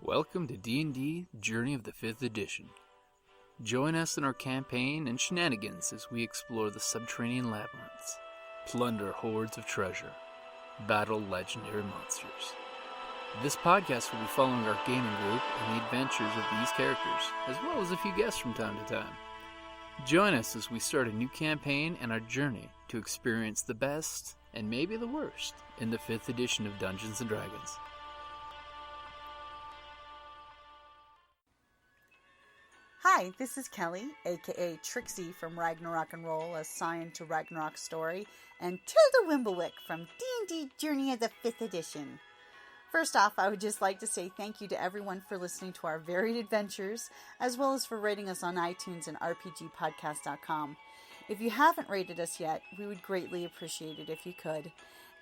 Welcome to D&D Journey of the 5th Edition. Join us in our campaign and shenanigans as we explore the subterranean labyrinths, plunder hordes of treasure, battle legendary monsters. This podcast will be following our gaming group and the adventures of these characters, as well as a few guests from time to time. Join us as we start a new campaign and our journey to experience the best, and maybe the worst, in the 5th edition of Dungeons & Dragons. Hi, this is Kelly, aka Trixie from Ragnarok and Roll, a Scion to Ragnarok story, and Tilda Wimblewick from D&D Journey of the 5th Edition. First off, I would just like to say thank you to everyone for listening to our varied adventures, as well as for rating us on iTunes and RPGpodcast.com. If you haven't rated us yet, we would greatly appreciate it if you could.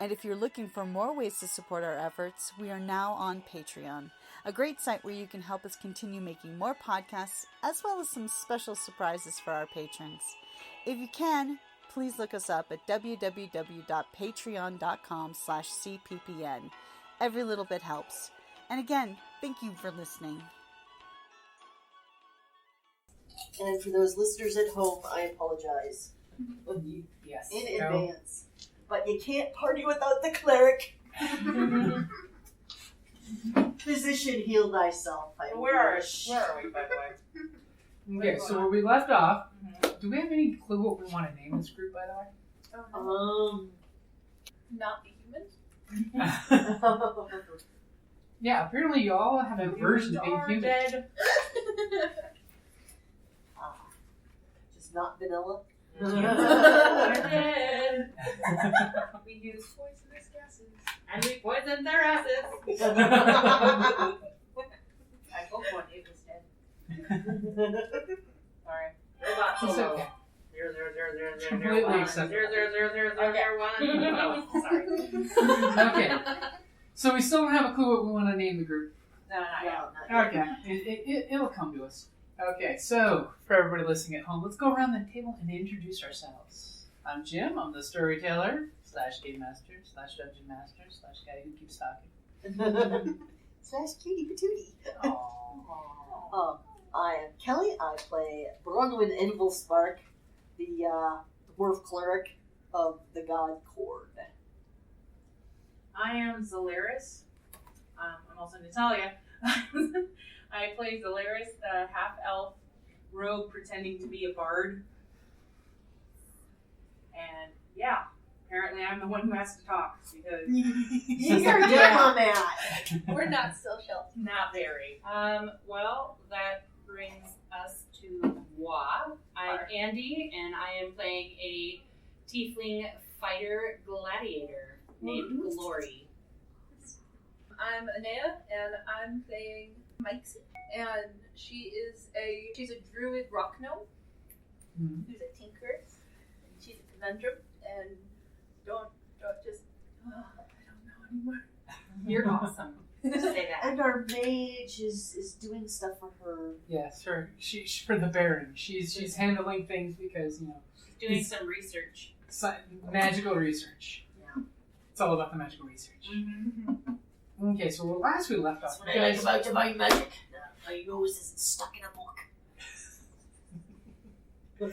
And if you're looking for more ways to support our efforts, we are now on Patreon, a great site where you can help us continue making more podcasts, as well as some special surprises for our patrons. If you can, please look us up at www.patreon.com/cppn. Every little bit helps. And again, thank you for listening. And for those listeners at home, I apologize Yes. in advance. But you can't party without the cleric. Physician, heal thyself. Where are we, by the way? Okay, so where we left off, do we have any clue what we want to name this group, by the way? Not the humans. Yeah, apparently you all have a version of being human. Dead. Just not vanilla. They're dead. We use poisonous gases. And we poisoned their asses. I hope one it was dead. Sorry. It's okay. 000000001. Completely acceptable. 0000001. Sorry. Okay, so we still don't have a clue what we want to name the group. No, not yet. Okay, it'll come to us. Okay, so for everybody listening at home, let's go around the table and introduce ourselves. I'm Jim. I'm the storyteller / game master / dungeon master / guy who keeps talking. / cutie patootie. Aww. I am Kelly. I play Bronwyn Envelspark, the dwarf cleric of the god Cord. I am Zalaris. I'm also Natalia. I play Zalaris, the half-elf rogue pretending to be a bard. And yeah, apparently I'm the one who has to talk because You're dumb on that. we're not social. Not very. Well, that brings us to moi. I'm Andy, and I am playing a tiefling fighter gladiator named Glory. I'm Anea, and I'm playing Mikesy, and she's a druid rock gnome who's a tinkerer, and she's a conundrum, and don't just I don't know anymore. You're awesome. Just say that. And our mage is doing stuff for her. Yes, she for the Baron. She's handling things because Doing some research. Magical research. Yeah. It's all about the magical research. Mm-hmm. Okay, so last we left off. That's what I like about divine magic. My nose isn't stuck in a book.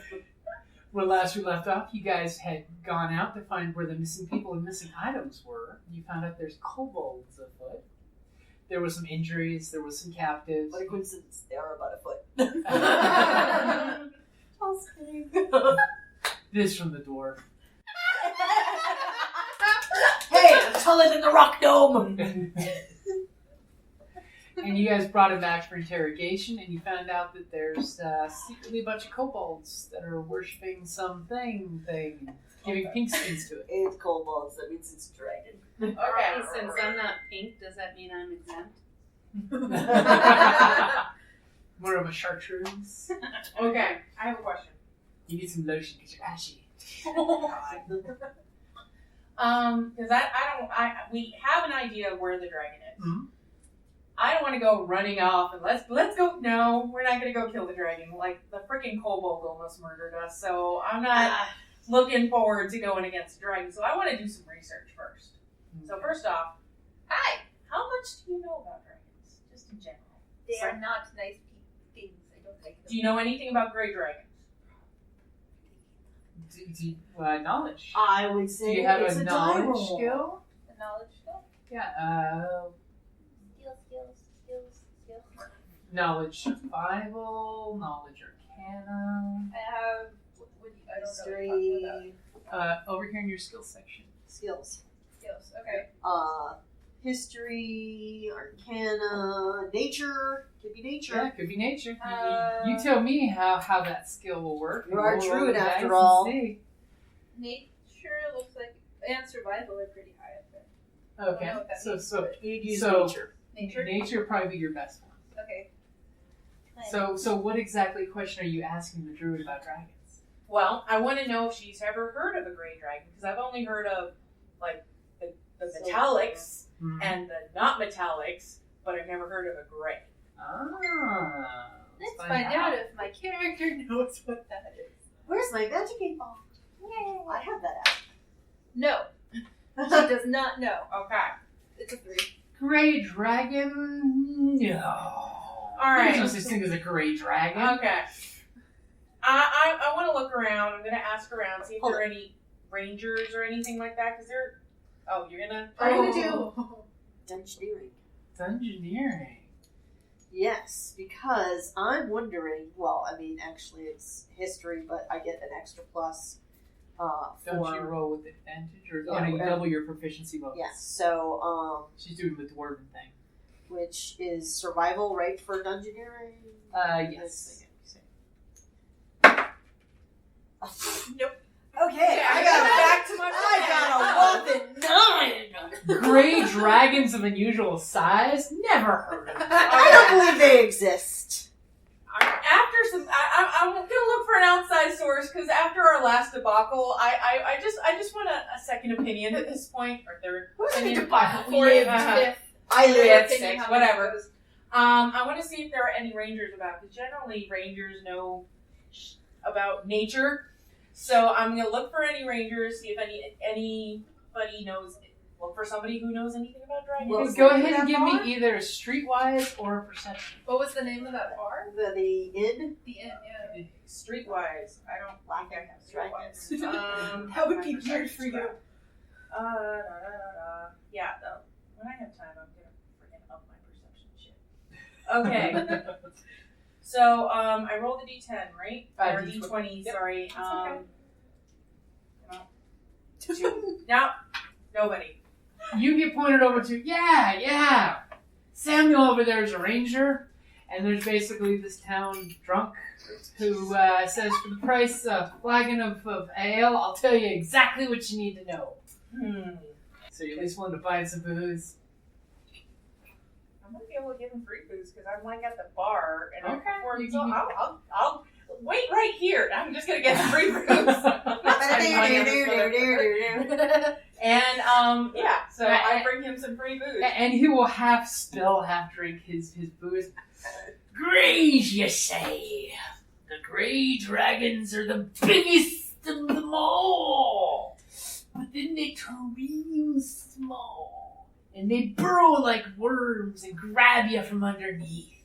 Where last we left off, you guys had gone out to find where the missing people and missing items were. You found out there's kobolds afoot. There were some injuries. There was some captives. What a coincidence. They are about a foot. Just kidding. This from the dwarf. Hey, I'm taller than the rock dome. And you guys brought him back for interrogation, and you found out that there's secretly a bunch of kobolds that are worshipping some thing, giving pink skins to it. It's kobolds. That means it's a dragon. Okay, since I'm not pink, does that mean I'm exempt? More of a chartreuse. Okay, I have a question. You need some lotion because you're ashy. Because we have an idea of where the dragon is. Mm-hmm. I don't want to go running off and let's go. No, we're not going to go kill the dragon. Like the freaking kobold almost murdered us, so I'm not looking forward to going against the dragon. So I want to do some research first. So first off, hi. How much do you know about dragons? Just in general. They are not nice things. I don't like them. Do you know anything about gray dragons? Knowledge. I would Do say you have it's a die knowledge roll. skill? The knowledge skill? Yeah. Skills. Knowledge survival, knowledge arcana. I have. I don't know History, what you're talking Over here in your skills section. skills. about. Skills. Okay. History, arcana, nature. Could be nature. Yeah, it could be nature. Uh, You tell me how that skill will work. You are a We'll roll druid the dice after and all. see. Nature looks like, and survival are pretty high up there. Okay. I don't know what that So means, so but You'd use So- nature. nature. would probably be your best one. Okay. So what exactly question are you asking the druid about dragons? Well, I want to know if she's ever heard of a gray dragon, because I've only heard of, like, the metallics and the not metallics, but I've never heard of a gray. Let's find out if my character knows what that is. Where's my magic 8 ball? I have that app. No, she does not know. Okay. It's a 3. Gray dragon? No. All There's no right. such thing as a gray dragon. Okay. I want to look around. I'm going to ask around, see if Hold there are any rangers or anything like that, because they're... Oh, you're going to... I'm gonna do dungeoneering. Dungeoneering. Yes, because I'm wondering. Well, I mean, actually, it's history, but I get an extra plus Don't for. you roll with advantage, or Yeah, you whatever. double your proficiency bonus? Yes. So, She's doing the dwarven thing. which is survival, right, for dungeoneering? Yes. Nope. Okay, I got back to my I got a whopping 9. Gray dragons of unusual size? Never heard of them. I don't believe they exist. After some... I'm going to look for an outside source, because after our last debacle, I just want a second opinion at this point, or third Who's in the opinion. debacle? Fourth, Lived. fifth. I Yeah, lived. six, whatever. I want to see if there are any rangers about, because generally rangers know about nature. So I'm going to look for any rangers, see if anybody knows, look for somebody who knows anything about dragons. What was Go the name ahead of and that give bar? me either a streetwise or a perception. What was the name of that bar? The inn. The inn, yeah. Streetwise, I don't think I have streetwise. That would be weird for you. Yeah, when I have time, I'm going to freaking up my perception shit. Okay. So, I rolled a d10, right? Or D20. d20, Yep. sorry. okay. Two. No, nobody. You get pointed over to, yeah. Samuel over there is a ranger, and there's basically this town drunk who says, for the price of a flagon of ale, I'll tell you exactly what you need to know. So you're at least willing to buy some booze. I'm gonna be able to give him free booze because I'm like at the bar and I'm Okay. performing. You- So you- I'll wait right here. I'm just gonna get some free booze. I'm not spending money on this motherfucker. And yeah, so I bring him some free booze. And he will half drink his booze. Greys, you say? The gray dragons are the biggest of them all. But then they turn real small. And they burrow like worms and grab you from underneath.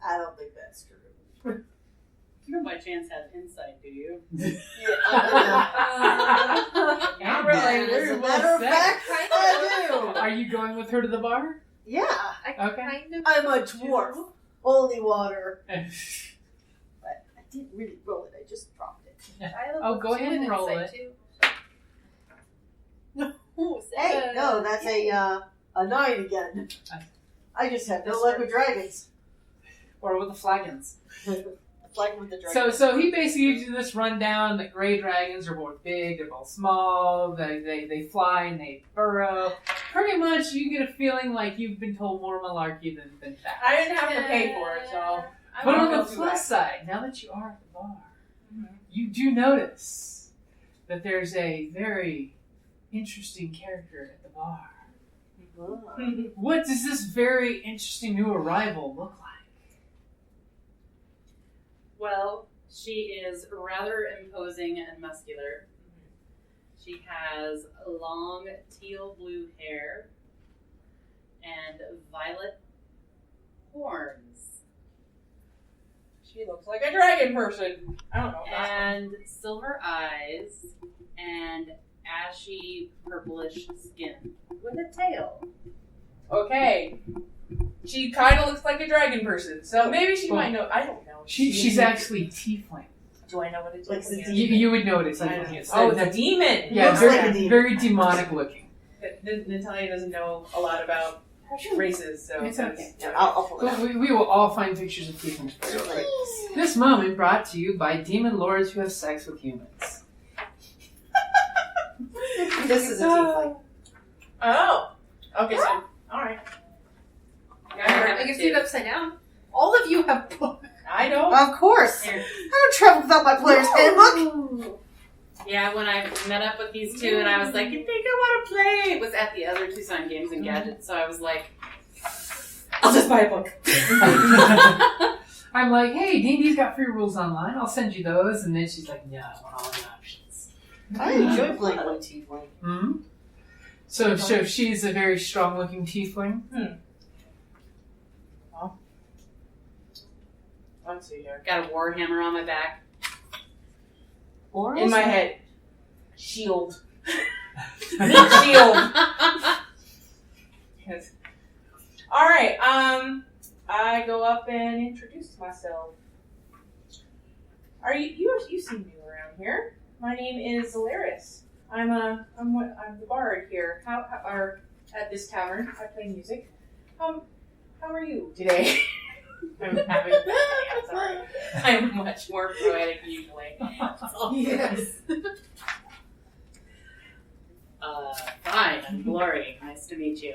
I don't think that's true. You don't by chance have insight, do you? Not really. As a matter of fact, I do. Are you going with her to the bar? Yeah, I Okay. kind of. I'm a dwarf. Holy water. Oh, But I didn't really roll it. I just dropped it. go ahead and roll it. Ooh, Hey, seven. no, that's a 9 again. I just have no luck with dragons. Or with the flagons. Like with the dragons. So he basically gives you this rundown that gray dragons are both big, they're both small, they fly and they burrow. Pretty much you get a feeling like you've been told more malarkey than fact. I didn't have to pay for it, so. I But won't on the go through plus that. side, now that you are at the bar, Mhm. you do notice that there's a very interesting character at the bar. What does this very interesting new arrival look like? Well, she is rather imposing and muscular. She has long teal blue hair and violet horns. She looks like a dragon person. I don't know. And silver eyes. And ashy purplish skin. With a tail. Okay. She kind of looks like a dragon person, so maybe she might know. I don't know. She's actually tiefling. Do I know what it Like is? the You would notice. I Like, know. Oh, it's a that's demon. yeah, Looks very, like a demon. very demonic looking. Natalia doesn't know a lot about races, so It's okay. Yeah, I'll pull it But out. we will all find pictures of tieflings for you. But this moment brought to you by demon lords who have sex with humans. This is a tiefling. Oh. Okay, so alright. I can see it upside down. All of you have books. I don't. Of course. I don't travel without my player's handbook. Yeah, when I met up with these two and I was like, I think I want to play. It was at the other Tucson Games and Gadgets, so I was like, I'll just buy a book. I'm like, hey, D&D's got free rules online. I'll send you those. And then she's like, no, I want all the options. I enjoy playing one tiefling. Hmm? So she's a very strong-looking tiefling. Let's see here. got a warhammer on my back. In my head. Shield. Meat shield. Yes. Alright, I go up and introduce myself. You seem new around here. My name is Zalaris. I'm the bard here. Or at this tavern. I play music. How are you today? I'm having I'm sorry. I'm much more poetic usually. Yes. Fine, I'm Glory. Nice to meet you.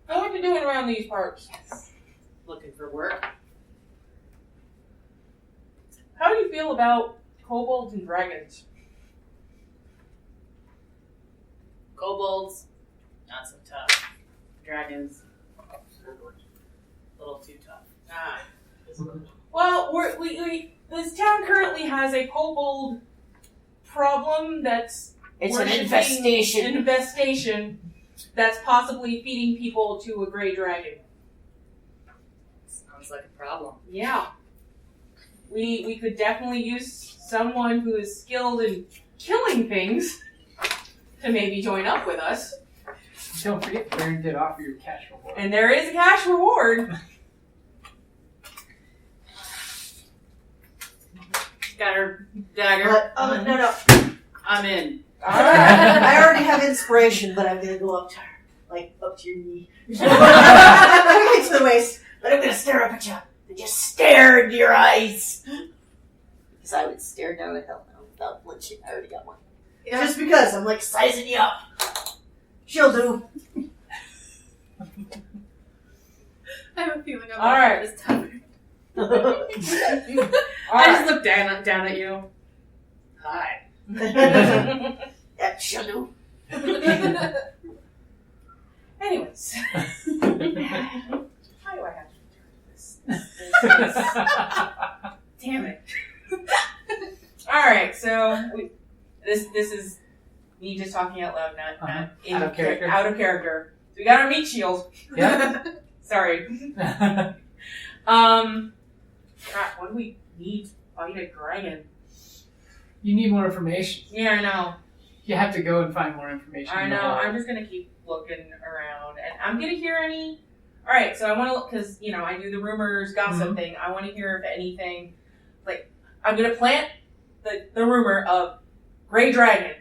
What are you doing around these parts? Looking for work? How do you feel about kobolds and dragons? Kobolds, not so tough. Dragons, a little too tough. Ah. Well, this town currently has a kobold problem that's It's an worshipping- infestation. infestation that's possibly feeding people to a gray dragon. Sounds like a problem. Yeah. We could definitely use someone who is skilled in killing things to maybe join up with us. Don't forget, Baron did offer you a cash reward. And there is a cash reward. Got her dagger. But, no. I'm in. I already have inspiration, but I'm gonna go up to her. Like, up to your knee. Okay, to the waist. But I'm gonna stare up at you. And just stare into your eyes. Because I would stare down at hell now without flinching. I already got one. Just because I'm like sizing you up. She'll do. I have a feeling I'm Alright. this time. I just looked down at you. Hi. Yeah, she'll do. Anyways. How do I have to do this? Damn it. Alright, so this is me just talking out loud, not Out of character. Out of character. So we got our meat shield. Yeah. Sorry. God, what do we need to fight a dragon? You need more information. Yeah, I know. You have to go and find more information. I in the know. hall. I'm just gonna keep looking around, and I'm gonna hear any. All right, so I want to look because I do the rumors, gossip Mhm. thing. I want to hear if anything. Like, I'm gonna plant the rumor of gray dragon,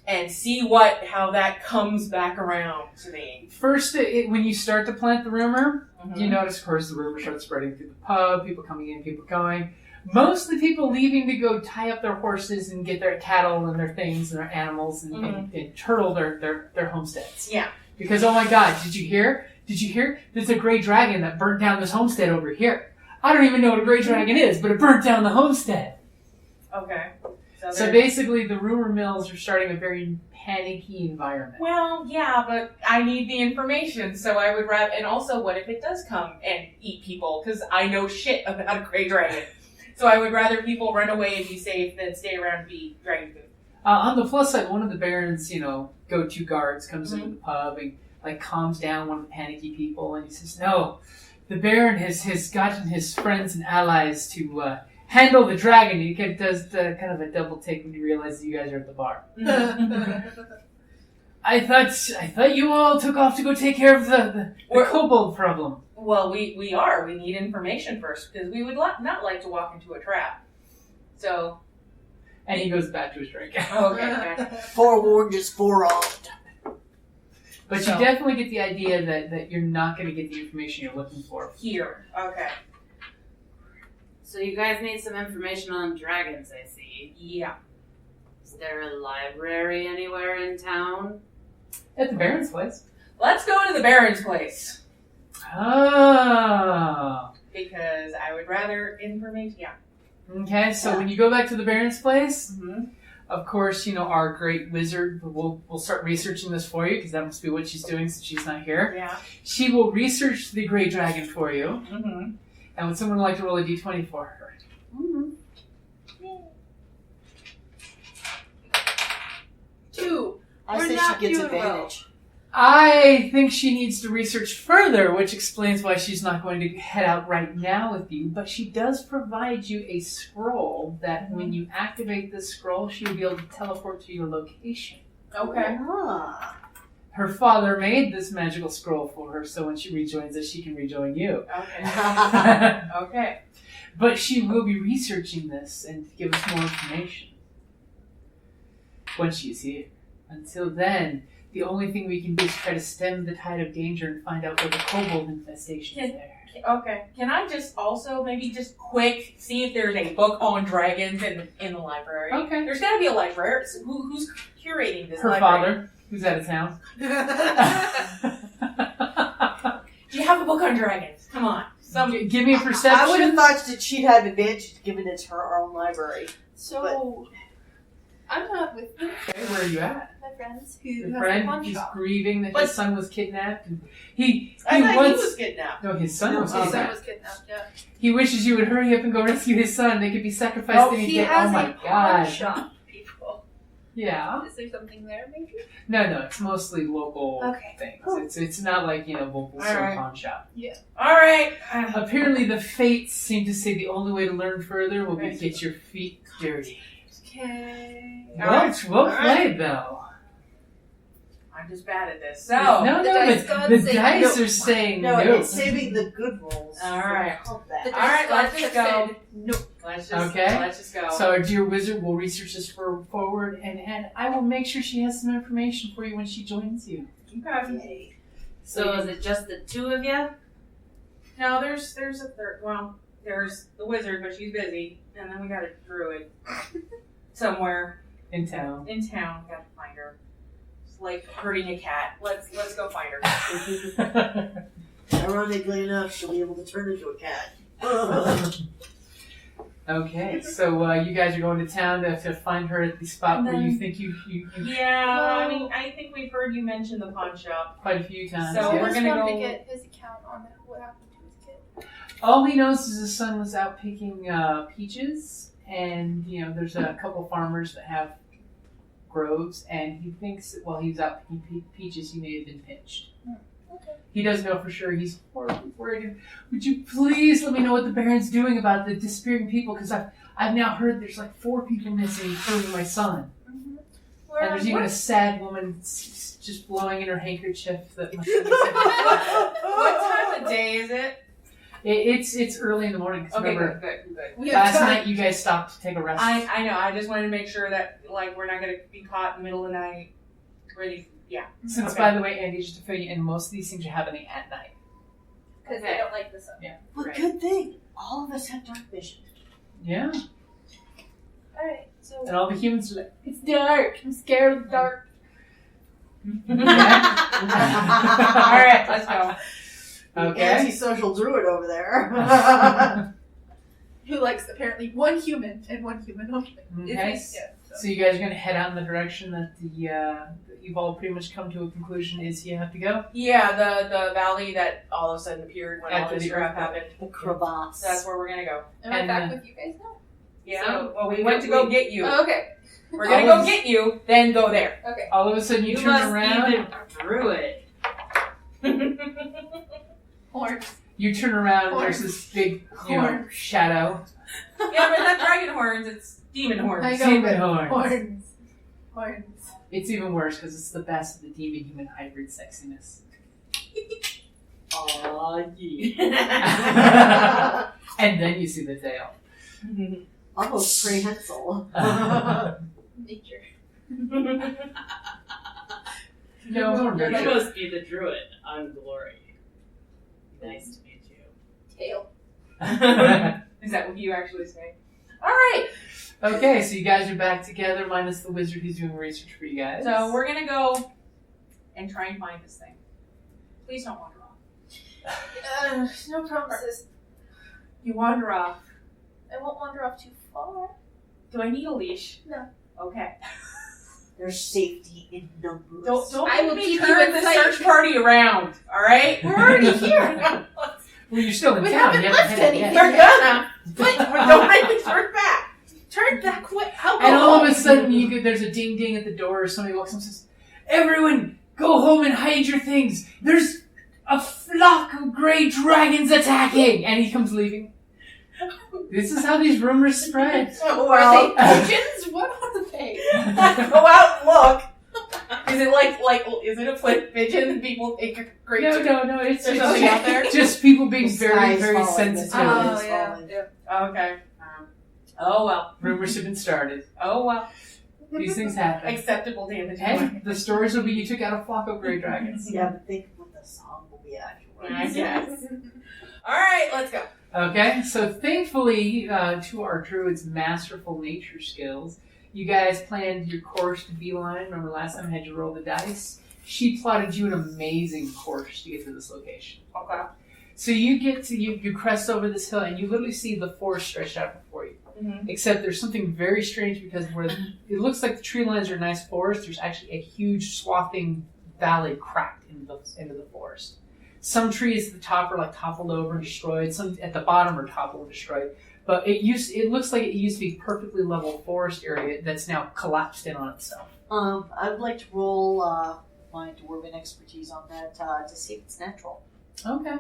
and see how that comes back around to me. First, when you start to plant the rumor, you notice, of course, the rumor starts spreading through the pub, people coming in, people going. Mostly people leaving to go tie up their horses and get their cattle and their things and their animals and turtle their homesteads. Yeah. Because, oh my God, did you hear? Did you hear? There's a gray dragon that burnt down this homestead over here. I don't even know what a gray dragon is, but it burnt down the homestead. Okay. So basically, the rumor mills are starting a very panicky environment. Well, yeah, but I need the information, so I would rather. And also, what if it does come and eat people? Because I know shit about a gray dragon. So I would rather people run away and be safe than stay around and be dragon food. On the plus side, one of the Baron's, go-to guards comes into the pub and like calms down one of the panicky people, and he says, "No, the Baron has gotten his friends and allies to handle the dragon." He does kind of a double take when he realizes you guys are at the bar. I thought you all took off to go take care of the kobold problem. Well, we are. We need information first because we would not like to walk into a trap. So. And he goes back to his drink. Okay. Forewarned is forearmed. But you definitely get the idea that you're not going to get the information you're looking for Here. Okay. So you guys need some information on dragons, I see. Yeah. Is there a library anywhere in town? at the Baron's place. Let's go to the Baron's place. Oh. Because I would rather information. Yeah. Okay, so when you go back to the Baron's place, Mm-hmm. of course, our great wizard will start researching this for you, because that must be what she's doing since she's not here. Yeah. She will research the Grey Dragon for you, Mm-hmm. and would someone like to roll a d20 for her? Mm-hmm. 2. I We're say not she gets doing well. advantage. I think she needs to research further, which explains why she's not going to head out right now with you. But she does provide you a scroll that when you activate this scroll, she'll be able to teleport to your location. Okay. Ah. Her father made this magical scroll for her, so when she rejoins us, she can rejoin you. Okay. Okay. But she will be researching this and give us more information when she's here. Until then, the only thing we can do is try to stem the tide of danger and find out where the kobold infestation is there. Okay. Can I just also maybe just quick see if there's a book on dragons in the library? Okay. There's got to be a library. So who's curating this Her library? father, who's out of town. Do you have a book on dragons? Come on. Give me a perception. I would have thought that she'd have advantage given it's her own library. So, I'm not with Okay, where are you at? my friends who Your have friend, a pawn he's shop. grieving that But- his son was kidnapped. And he I thought wants... he was kidnapped. No, his son was No, His son kidnapped. was kidnapped, yeah. He wishes you would hurry up and go rescue his son. They could be sacrificed Oh, any he day. has Oh my a pawn god. shop, people. Yeah. Is there something there, maybe? No, it's mostly local Okay. things. It's not like, we'll start a Alright. pawn shop. All right. Apparently the fates seem to say the only way to learn further will be to get your feet dirty. Okay. Well played, though. I'm just bad at this. So. No, The dice the gods say dice no. are saying No, no. it's saving the good rolls. All right. Help that. The All right, dice let's gods just have go. said no. Let's just go. So our dear wizard will research this forward, and I will make sure she has some information for you when she joins you. Okay. Yay. So is it just the two of you? No, there's a third. Well, there's the wizard, but she's busy, and then we got a druid somewhere In town. in town. Got to find her. It's like hurting a cat. Let's go find her. Ironically enough, she'll be able to turn into a cat. Okay, so you guys are going to town to find her at the spot And where you then- think you Yeah, Well- I mean, I think we've heard you mention the pawn shop. quite a few times. So I yes. we're just gonna wanted go- to get his account on that. What happened to his kid? All he knows is his son was out picking peaches, and there's a couple farmers that have groves, and he thinks that while he was out picking peaches, he may have been pinched. Okay. He doesn't know for sure. He's horribly worried. Would you please let me know what the Baron's doing about the disappearing people? Because I've now heard there's like 4 people missing, including my son. And there's even a sad woman just blowing in her handkerchief that must be missing. What time of day is it? It's early in the morning. 'Cause Okay, remember, good. last night you guys stopped to take a rest. I know. I just wanted to make sure that we're not gonna be caught in the middle of the night. Really, yeah. Since, Okay. by the way, Andy, just to fill you in, most of these things are happening at night. Because they don't like the sun. But Right. good thing, all of us have dark vision. Yeah. Alright, so. And all the humans are like, it's dark. I'm scared of the dark. All right, let's go. Okay. Antisocial druid over there. Who likes apparently one human and one human only. Okay. If we- yeah, So you guys are going to head out in the direction that that you've all pretty much come to a conclusion is you have to go? Yeah, the valley that all of a sudden appeared when all After this the crap earthquake. happened. The crevasse. That's where we're gonna go. Am I And, back with you guys now? Yeah. So, well, we went to go get you. Oh, okay. We're gonna go get you, then go there. Okay. All of a sudden you turn must around. be the druid. Horns. You turn around, there's this big, shadow. Yeah, but not dragon horns, it's demon horns. I go Demon with horns. Horns. It's even worse because it's the best of the demon-human hybrid sexiness. Aw, yeah. And then you see the tail. Almost prehensile. Nature. No wonder. You're supposed to be the druid. I'm Glory. Nice to meet you. Tail. Is that what you actually say? Alright, Okay, so you guys are back together, minus the wizard who's doing research for you guys. so we're gonna go and try and find this thing. Please don't wander off. No promises. You wander off. I won't wander off too far. Do I need a leash? No. Okay. There's safety in numbers. Don't I will make me keep you turn in the sight. search party around, alright? We're already here. Well, you're still in We town. haven't You left headed yet. anything. We're gonna. But don't make me turn back. Turn back quick. How And all of a sudden, there's a ding ding at the door. Or somebody walks up and says, "Everyone, go home and hide your things. There's a flock of gray dragons attacking." And he comes leaving. This is how these rumors spread. Oh, Are well. they pigeons? What are they? Go out and look. Is it like is it a pigeon that people think are great? No, it's There's nothing out there? just people being The very, sky's very falling, the sensitive. sky Oh, is yeah. falling. Okay. Oh well. Rumors have been started. Oh well. These things happen. Acceptable damage. And the stories will be you took out a flock of gray dragons. Yeah, but think what the song will be actual. I guess. All right, let's go. Okay, so thankfully, to our druid's masterful nature skills, you guys planned your course to Beeline. Remember last time I had you roll the dice? She plotted you an amazing course to get to this location. Okay. So you get to, you crest over this hill and you literally see the forest stretched out before you. Mm-hmm. Except there's something very strange because where it looks like the tree lines are nice forest, there's actually a huge swathing valley cracked into the forest. Some trees at the top are like toppled over and destroyed. Some at the bottom are toppled and destroyed. But it looks like it used to be perfectly level forest area that's now collapsed in on itself. I would like to roll my dwarven expertise on that to see if it's natural. Okay.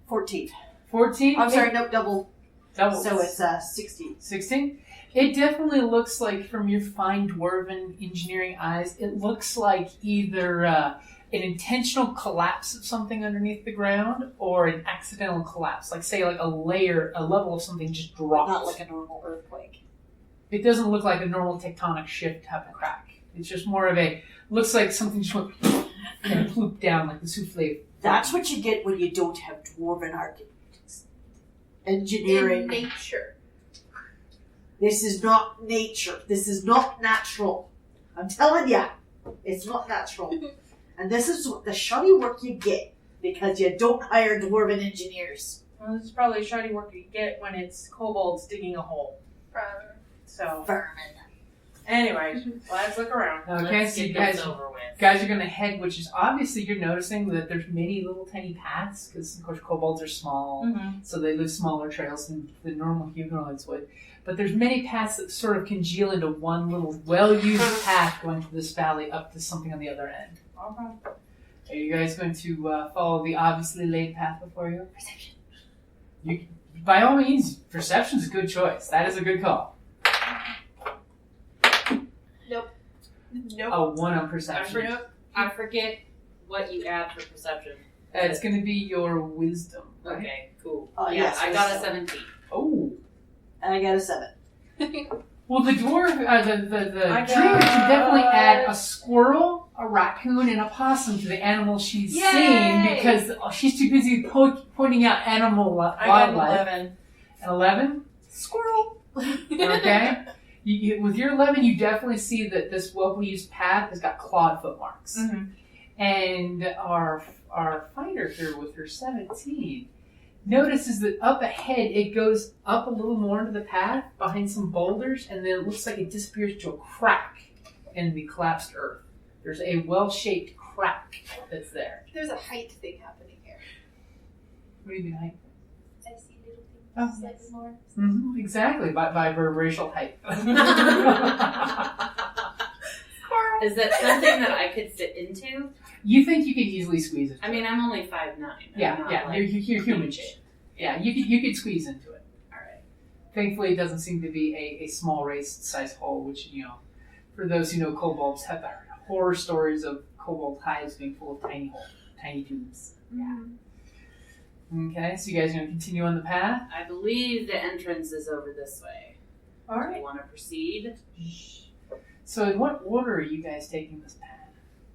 14. 14? I'm sorry, no, double. Double. So it's 16. 16? It definitely looks like, from your fine dwarven engineering eyes, it looks like either an intentional collapse of something underneath the ground or an accidental collapse. Like, say, like a level of something just dropped. Not like a normal earthquake. It doesn't look like a normal tectonic shift type of crack. It's just more of looks like something just went and plooped down like the souffle. That's what you get when you don't have dwarven architects. Engineering. In nature. This is not nature. This is not natural. I'm telling ya, it's not natural. And this is the shoddy work you get because you don't hire dwarven engineers. Well, this is probably shoddy work you get when it's kobolds digging a hole. So, Vermin. anyway, let's look around. Okay, Let's so you get guys this over with. are going to head, which is obviously you're noticing that there's many little tiny paths because, of course, kobolds are small, Mm-hmm. so they live smaller trails than the normal humanoids would. But there's many paths that sort of congeal into one little well-used path going to this valley up to something on the other end. Okay. Are you guys going to follow the obviously laid path before you? Perception. You, by all means, perception's a good choice. That is a good call. Nope. A 1 on perception. I forget what you add for perception. It's going to be your wisdom. Right? Okay, cool. Oh, Yeah, yes, I got a wisdom. 17. Oh. And I got a 7. Well, the dwarf, the I druid should definitely got- add a squirrel, a raccoon, and a possum to the animals she's Yay! seeing because she's too busy pointing out animal I got an wildlife. 11. An 11? Squirrel. Okay. With your 11, you definitely see that this well-used path has got clawed footmarks. Mm-hmm. And our fighter here with her 17 notices that up ahead it goes up a little more into the path behind some boulders, and then it looks like it disappears to a crack in the collapsed earth. There's a well-shaped crack that's there. There's a height thing happening here. What do you mean height? I see little things Oh, slightly more. Exactly, by racial height. Squirrel. Is that something that I could fit into? You think you could easily squeeze it? I mean, I'm only 5'9". Yeah. Like, You're human shaped. Yeah, you could squeeze into it. all right. Thankfully, it doesn't seem to be a small race-sized hole, which, for those who know kobolds, have the horror stories of kobold hives being full of tiny tubes. Yeah. Okay, so you guys going to continue on the path? I believe the entrance is over this way. All Do right. you want to proceed? So in what order are you guys taking this path?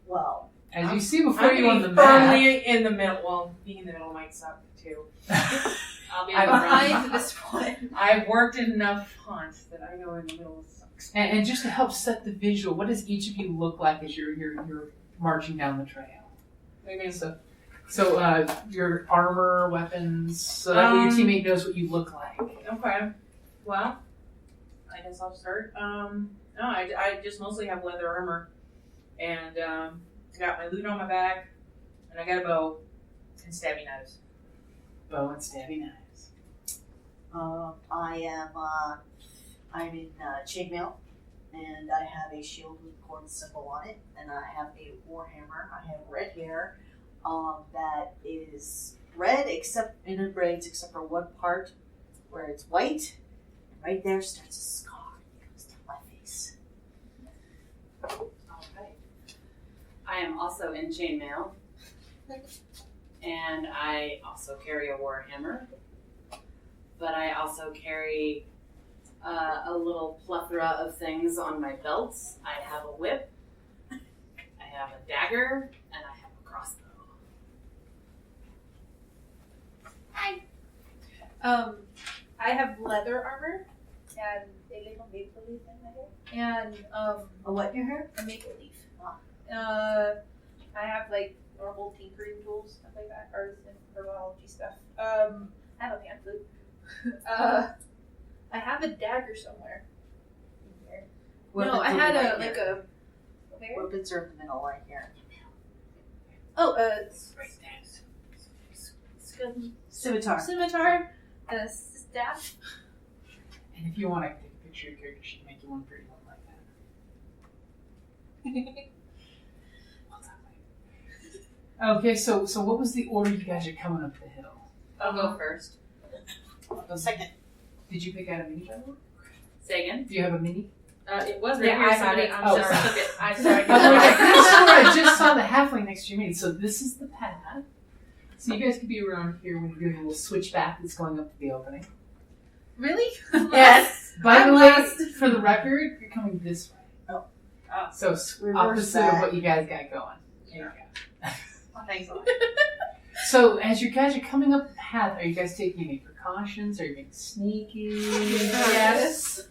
Well, As you see before I'm you on the being map... firmly in the middle. Well, being in the middle might suck too. I'll be I'm on the front. Behind this one. I've worked enough hunts that I know in the middle sucks. And just to help set the visual, what does each of you look like as you're marching down the trail? Maybe So your armor, weapons, so that way your teammate knows what you look like. Okay. Well, I guess I'll start. No, I just mostly have leather armor, and got my loot on my back, and I got a bow and stabby knives. Bow and stabby knives. I'm in chainmail, and I have a shield with a corn symbol on it, and I have a warhammer. I have red hair that is red except in braids, except for one part where it's white, and right there starts a scar. It goes down my face. Alright. I am also in chainmail. And I also carry a warhammer. But I also carry a little plethora of things on my belts. I have a whip. I have a dagger. And I have a crossbow. I have leather armor and a little maple leaf in my hair. And A what in your hair? a maple leaf. Ah. I have like normal tinkering tools, stuff like that, or herbology stuff. I have a pan flute. I have a dagger somewhere. In here. No, I had a like a. Where? Weapons are in the middle right here. Oh, Scimitar. and a staff. And if you want to take a picture of your character, she can make you one pretty one like that. We'll talk later. Okay, so what was the order you guys are coming up the hill? I'll go first. Second. Did you pick out a mini? Say again? Do you have a mini? It was right Yeah, here. I had Somebody it. Oh, just sorry. took it. I started. I just saw the halfling next to your mini. So this is the path. So you guys could be around here when you're doing a little switchback that's going up to the opening. Really? Yes. By the I'm way, last. for the record, you're coming this way. Oh. So Reverse opposite that. of what you guys got going. There you go. Thanks a lot. So as you guys are coming up the path, are you guys taking any precautions? Are you being sneaky? Yes.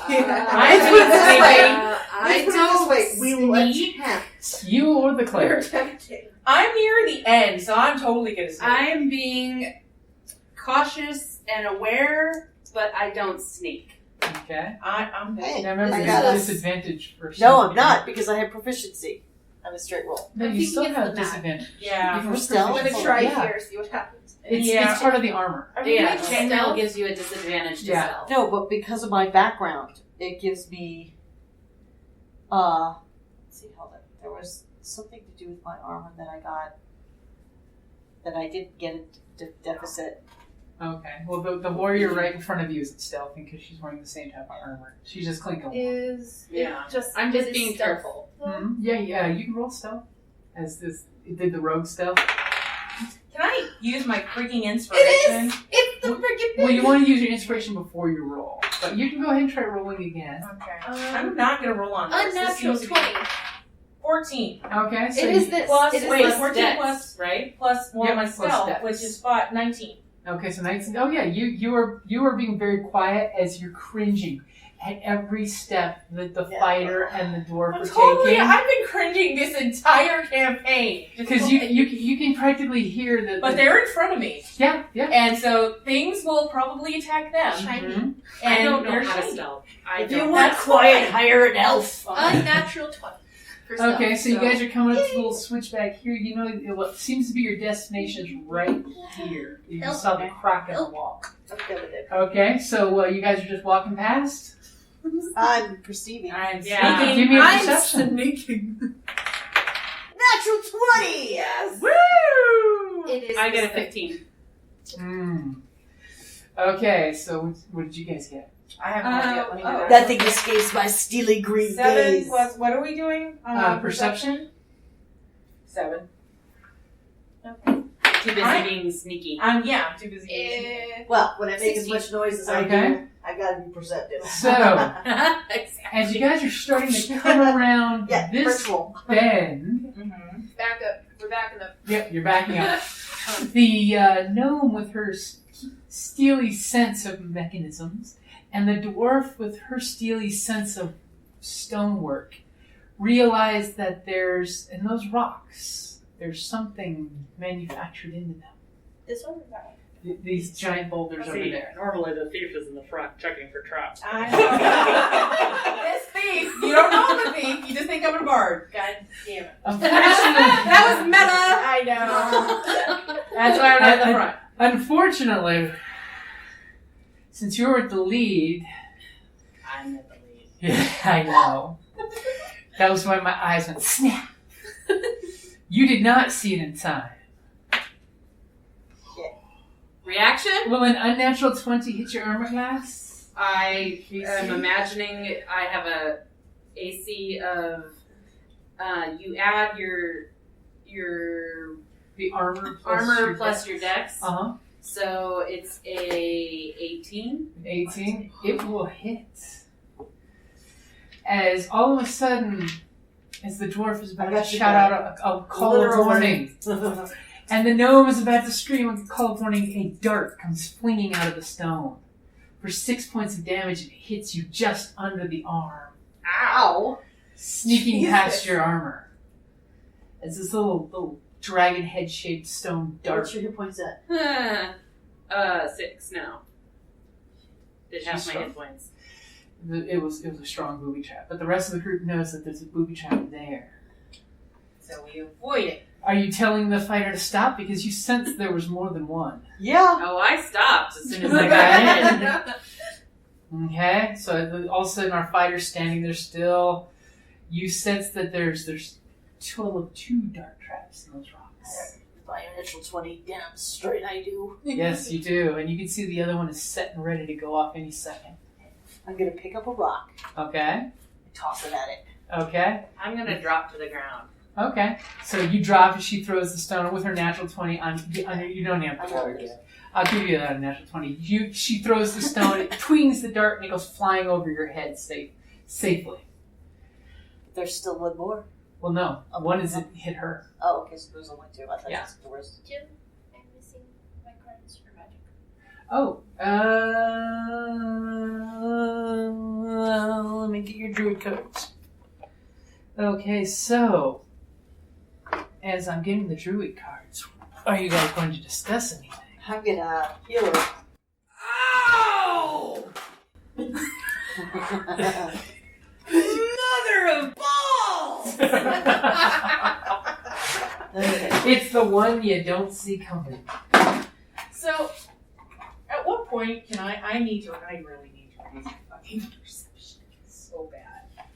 I don't we will attempt. You or the We're cleric? attempting. I'm near the end, so I'm totally gonna sneak. I am being cautious and aware, but I don't sneak. Okay. I'm Hey, Now remember, I there's got a us. disadvantage for No, sneaking. I'm not, because I have proficiency. I'm a straight roll. No, I'm you still thinking have it's the map. disadvantage. Yeah. Even with Stealth? I'm gonna proficiency. try Yeah. here, see what happens. It's part of the armor. Are we Yeah, doing chainmail stealth? gives you a disadvantage to Yeah. stealth. No, but because of my background, it gives me. Let's see, hold it. There was something to do with my armor that I got that I didn't get a deficit. Okay. Well, the warrior right in front of you isn't stealthing because she's wearing the same type of armor. She's just clinking along. Is Yeah. it just I'm just is being stealth? careful. Mhm. Yeah. You can roll stealth. As this, it did the rogue stealth. Can I use my freaking inspiration? It's the freaking thing. Well, you want to use your inspiration before you roll, but you can go ahead and try rolling again. Okay. I'm not gonna roll on this. This Unnatural seems to be 20. 14 Okay. So It is you- this. plus It is wait, this. 14 Dex, plus right? plus one Yep, of my plus stealth, dex. which is spot 19. Okay, so 19. Oh yeah, you are being very quiet as you're cringing at every step that the Yeah. fighter and the dwarf I'm are totally. taking. I've been cringing this entire campaign Because you can practically hear the. But they're in front of me, yeah. and so things will probably attack them. Shiny. Mhm. And I don't know they're how to shiny. stealth. I If you don't. want That's quiet, fine. hire an elf. Unnatural 20. For stealth, Okay, so you guys are coming up to the little switchback here. You know what seems to be your destination is right here. You Help. saw the crack in the wall. I'm good with it. Okay, so you guys are just walking past. I'm perceiving. I'm Yeah. sneaking. Give me a I'm perception. sneaking. Natural 20! Yes! Woo! It is. I get a 15. Okay, so what did you guys get? I have no idea. Let me do that. Nothing escapes my steely green 7 gaze. plus, what are we doing? Perception? 7. Too busy I- being sneaky. I'm too busy. Well, when I make 16. as much noise as I Okay. do, I gotta be perceptive. So, as you guys are starting to come around Yeah, this first roll. bend, Back up. We're backing up. yep, you're backing up. The gnome with her steely sense of mechanisms, and the dwarf with her steely sense of stonework, realize that in those rocks, there's something manufactured into them. This one or that one? These giant boulders over See, there. normally the thief is in the front checking for traps. I know. This thief. You don't know I'm a thief. You just think I'm a bard. God damn it. That was meta. I know. That's why I'm at the front. Unfortunately, since you're at the lead, I'm at the lead. yeah, I know. That was why my eyes went snap. You did not see it in time. Reaction? Will an unnatural 20 hit your armor class? I am imagining I have a AC of you add your The armor plus your dex. Uh-huh. So it's a 18. 18. It will hit. As all of a sudden, as the dwarf is about I to got you shout back. out a call of Literal warning, and the gnome is about to scream a call of warning, a dart comes flinging out of the stone. For 6 points of damage, it hits you just under the arm, Ow! sneaking Jesus. past your armor. It's this little dragon head shaped stone dart. What's your hit points at? 6 now. Did She's half my strong. hit points. It was a strong booby trap, but the rest of the group knows that there's a booby trap there. So we avoid it. Are you telling the fighter to stop? Because you sensed there was more than one. Yeah. Oh, I stopped as soon as I got in. Okay, so all of a sudden our fighter's standing there still. You sense that there's a total of 2 dart traps in those rocks. By a natural 20, damn straight I do. Yes, you do, and you can see the other one is set and ready to go off any second. I'm gonna pick up a rock Okay, and toss it at it. okay, I'm gonna drop to the ground. okay. So you drop as she throws the stone with her natural 20. You don't have to I'm roll it. I'll give you that natural 20. She throws the stone, it twings the dart, and it goes flying over your head safely. There's still one more. Well, no. One is it hit her. Oh, okay, so there's only 2. I thought Yeah. there was. Jim, I'm missing my cards for magic. Oh, let me get your druid cards. Okay, so as I'm getting the druid cards, are you guys going to discuss anything? I'm gonna heal her. Ow! Mother of balls! It's the one you don't see coming. So, at what point can I really need to raise my fucking perception. It's so bad.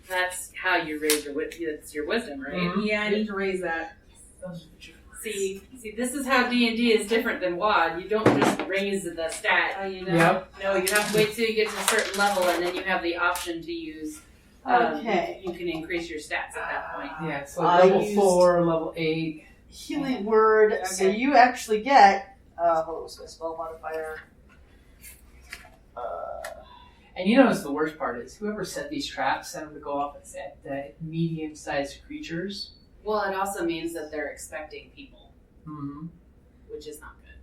That's how you raise it's your wisdom, right? Mhm. Yeah, I need to raise that. Those are the druid cards. See, this is how D&D is different than WoD. You don't just raise the stat, you know? Yep. No, you have to wait till you get to a certain level, and then you have the option to use. Okay. You can increase your stats at that point. Yeah, so I level used- 4, level 8. Healing word. So Okay. you actually get. What was my spell modifier? And you notice the worst part is whoever set these traps set them to go off at medium-sized creatures. Well, it also means that they're expecting people, Mm-hmm. which is not good.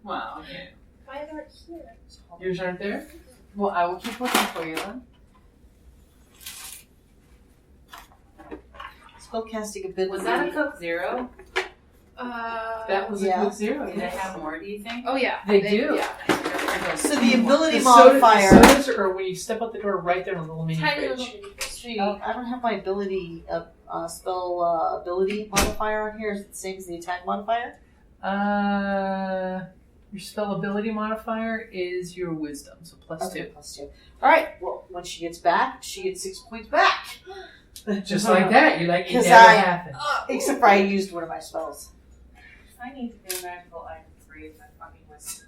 Wow, okay. Mine aren't here. Yours aren't there? Well, I will keep looking for you then. Spellcasting ability. Was that a Coke Zero? That was Yeah. a good 0. Do they have more, do you think? Oh yeah. They do. Yeah. So the ability The modifier. sodas are when you step out the door right there on the little mini Tiny fridge. little mini fridge. Gee, I don't have my ability spell ability modifier on here. Is it the same as the attack modifier? Your spell ability modifier is your wisdom, so plus Okay, 2. +2. Alright, well, when she gets back, she gets 6 points back. Just like that, you're like, it 'Cause never I- happened. Except for I used one of my spells. I need to get a magical item 3 of my fucking wisdom.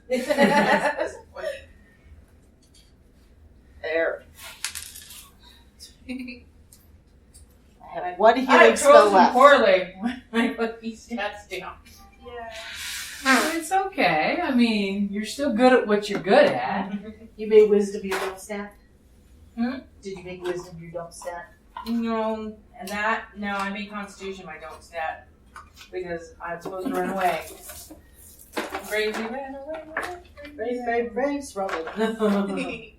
There. I have one I healing spell chose them left. poorly when I put these stats down. Yeah. It's okay. I mean, you're still good at what you're good at. You made wisdom your dump stat? Hmm? Did you make wisdom your dump stat? No, I made Constitution my don't stat because I'm supposed to run away. Bravely ran away. Brave, brave, struggle. Okay.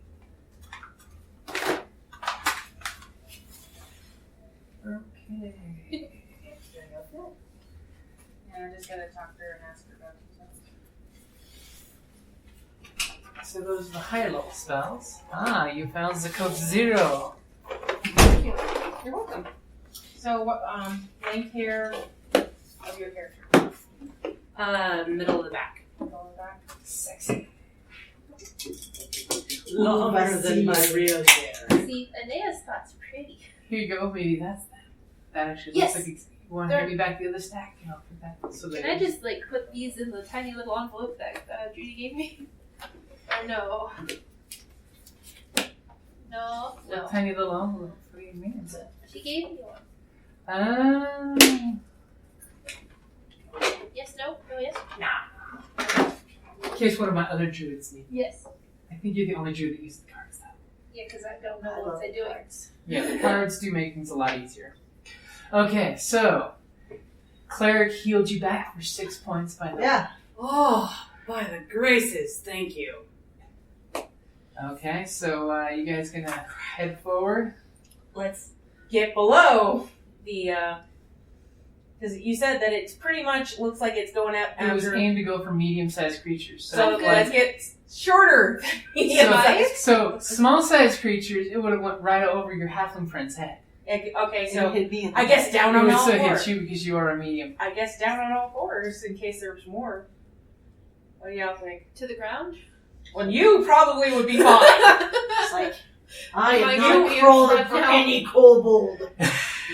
Yeah, I just gotta talk to her and ask her about something. So those are the higher level spells. Ah, you found the code 0. You're welcome. So, what length hair of your character? Middle of the back. Go back. Sexy. Longer than my real hair. See, Aenea's spot's pretty. Here you go, maybe that's that. That actually Yes. looks like it's, you want to There. give me back the other stack? You know, put that so that Can I just like put these in the tiny little envelope that Judy gave me? Or no? No, no. tiny little envelope. What do you mean? She gave me one. Yes, no, no, yes. In case one of my other druids need. Yes. I think you're the only druid that uses the cards though. Yeah, because I don't know what they're doing. Yeah, the cards do make things a lot easier. Okay, so cleric healed you back for 6 points by now. Yeah. Oh, by the graces, thank you. Okay, so you guys gonna head forward? Let's get below the, because you said that it's pretty much looks like it's going out It was after. aimed to go for medium-sized creatures. So Okay. let's get shorter. So small-sized creatures, it would have went right over your halfling friend's head. Okay, So so hit me in the I guess head. down It on would all still fours. hit you because you are a medium. I guess down on all fours in case there's more. What do y'all think? To the ground? Well, you probably would be fine. It's like, I Am I am gonna not be in crawling front for now? any kobold.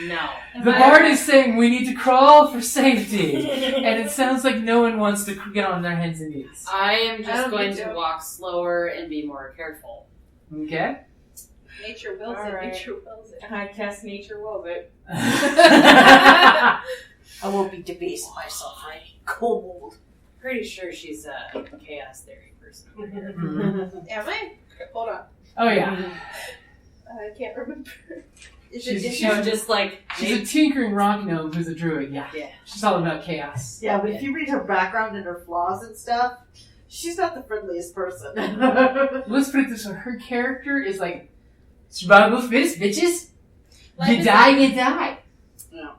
No. The bard is saying we need to crawl for safety, and it sounds like no one wants to get on their hands and knees. I am I just don't going think to so. walk slower and be more careful. Okay. Nature wills All it. right. Nature wills it. I guess nature wills it. I won't be debasing myself for any kobold. Pretty sure she's a chaos theory person over here. Mhm. Am I? Hold on. Oh yeah, I can't remember. Is She's- it? she's- Just like she's a tinkering rock gnome who's a druid. Yeah, Yeah. she's all about chaos. Yeah, but if you read her background and her flaws and stuff, she's not the friendliest person. Let's put it this way: her character is like survival fittest, bitches. Life You is die, like- you die.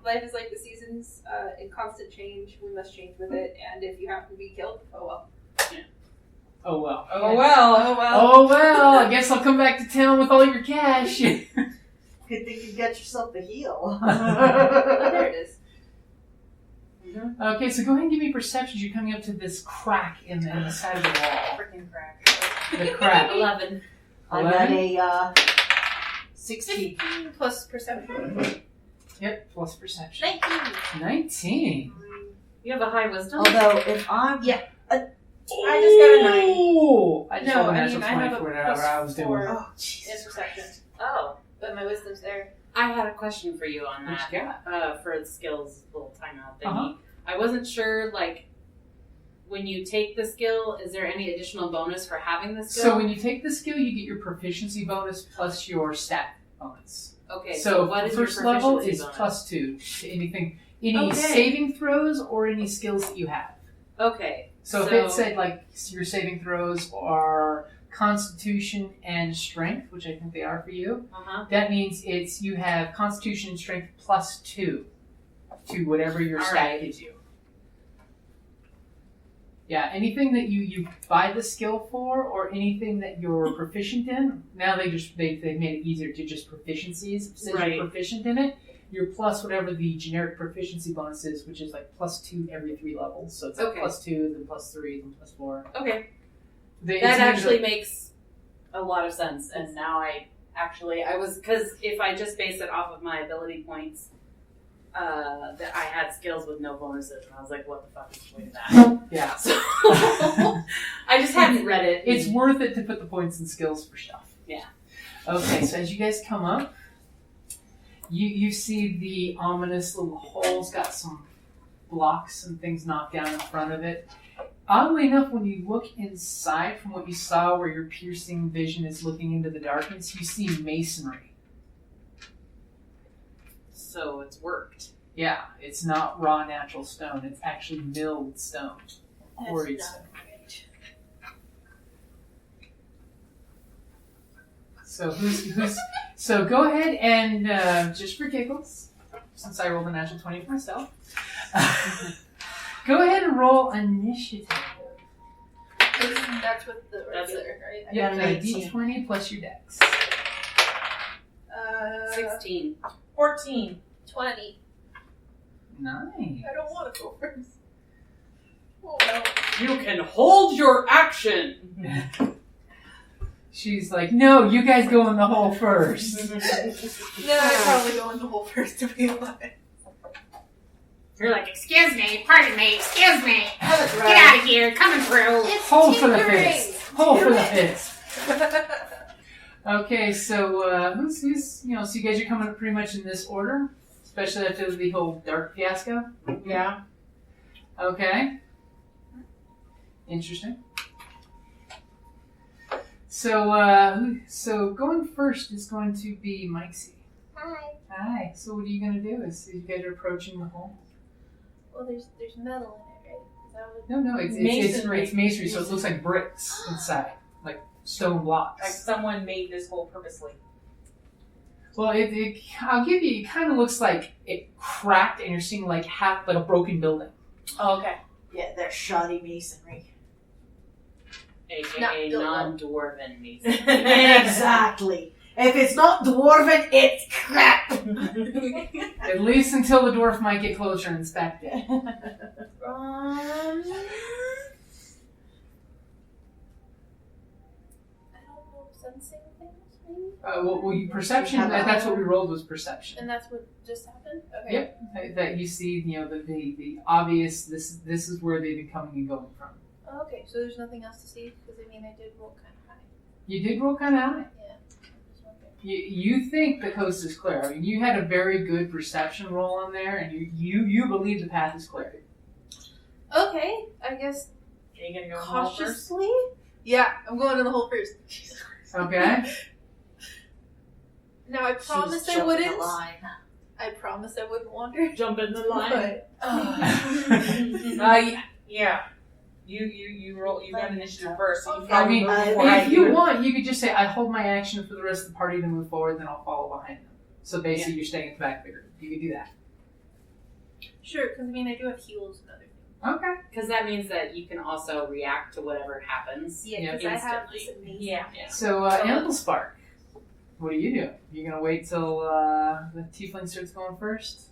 Life is like the seasons, in constant change. We must change with it, and if you have to be killed, oh well. Oh well. Oh well. Oh well. Oh well. I guess I'll come back to town with all your cash. Good thing you get yourself a heal. Oh, there it is. Okay, so go ahead and give me perceptions. You're coming up to this crack in the side of the wall. Freaking crack. The crack. 11. I got a 16. 15 plus perception. Yep, plus perception. 19. 19. You have a high wisdom? Although, if I'm... Yeah. I just got a 9. Ooh! I just No, rolled a I natural mean, I 20 have a for whatever plus I was doing. 4 Oh, in Jesus perception. Christ. Oh. But my wisdom's there. I had a question for you on What that. you got? For the skills little timeout thingy. Uh-huh. I wasn't sure, like, when you take the skill, is there any additional bonus for having the skill? So when you take the skill, you get your proficiency bonus plus your stat bonus. Okay, So what is first your level proficiency is bonus? plus 2 to anything, any Okay. saving throws or any skills that you have. Okay. So if it said like your saving throws are Constitution and Strength, which I think they are for you, Uh-huh. that means it's you have Constitution and Strength plus 2 to whatever your All stat right. gives you. Yeah, anything that you buy the skill for, or anything that you're proficient in. Now they made it easier to just proficiencies. Since you're proficient in it, you're plus whatever the generic proficiency bonus is, which is like +2 every 3 levels. So it's like +2, then +3, then +4. Okay. That actually makes a lot of sense. And now because if I just base it off of my ability points, that I had skills with no bonuses, and I was like, what the fuck is the point of that? Yeah. So I just hadn't read it. It's worth it to put the points in skills for stuff. Yeah. Okay, so as you guys come up, you see the ominous little hole's got some blocks and things knocked down in front of it. Oddly enough, when you look inside from what you saw where your piercing vision is looking into the darkness, you see masonry. So it's worked. Yeah, it's not raw natural stone. It's actually milled stone. Quarried stone. So so go ahead and just for giggles, since I rolled a natural 20 for myself, go ahead and roll initiative. That's with the regular, right? Yeah, a D20 plus your dex. 16. 14. 20. Nice. I don't want to go first. Oh no. You can hold your action. She's like, no, you guys go in the hole first. No, I'd probably go in the hole first to be honest. You're like, excuse me, pardon me, excuse me. Get out of here, coming through. Hole for the fist. Hole for the fist. Okay, so who's so you guys are coming up pretty much in this order, especially after the whole dark fiasco. Yeah. Okay. Interesting. So going first is going to be Mikesy. Hi. Hi. So what are you gonna do? As you guys are approaching the hole? Well, there's metal in it, right? Is that what... No, it's masonry, so it looks like bricks inside, like stone blocks. Like someone made this hole purposely. Well, I'll give you. It kind of looks like it cracked, and you're seeing like a broken building. Oh, okay. Yeah, they're shoddy masonry. AKA non-dwarven masonry. Exactly. If it's not dwarven, it's crap. At least until the dwarf might get closer and inspect it. I don't know, sensing things, maybe? Well, perception. That's what we rolled, was perception. And that's what just happened? Okay. Yep. That you see, the obvious. This is where they've been coming and going from. Oh, okay, so there's nothing else to see? Because, I did roll kind of high. You did roll kind of high. Yeah. You think the coast is clear. I mean, you had a very good perception roll on there, and you believe the path is clear. Okay, I guess Are you gonna go in the hole first? cautiously? Yeah, I'm going in the hole first. Okay. Now, I promised I wouldn't. I promised I wouldn't wander. Jump in the line. But, Yeah. You roll. You got initiative first. So you I probably mean, move before I if you do. want, you could just say, I hold my action for the rest of the party to move forward, then I'll follow behind them. So basically, you're staying at the back bigger. You could do that. sure, because I do have heals and other things. Okay. Because that means that you can also react to whatever happens. Yeah, because I have instantly. this amazing. Yeah. So, Ample Spark, what do you do? You gonna wait till the tiefling starts going first?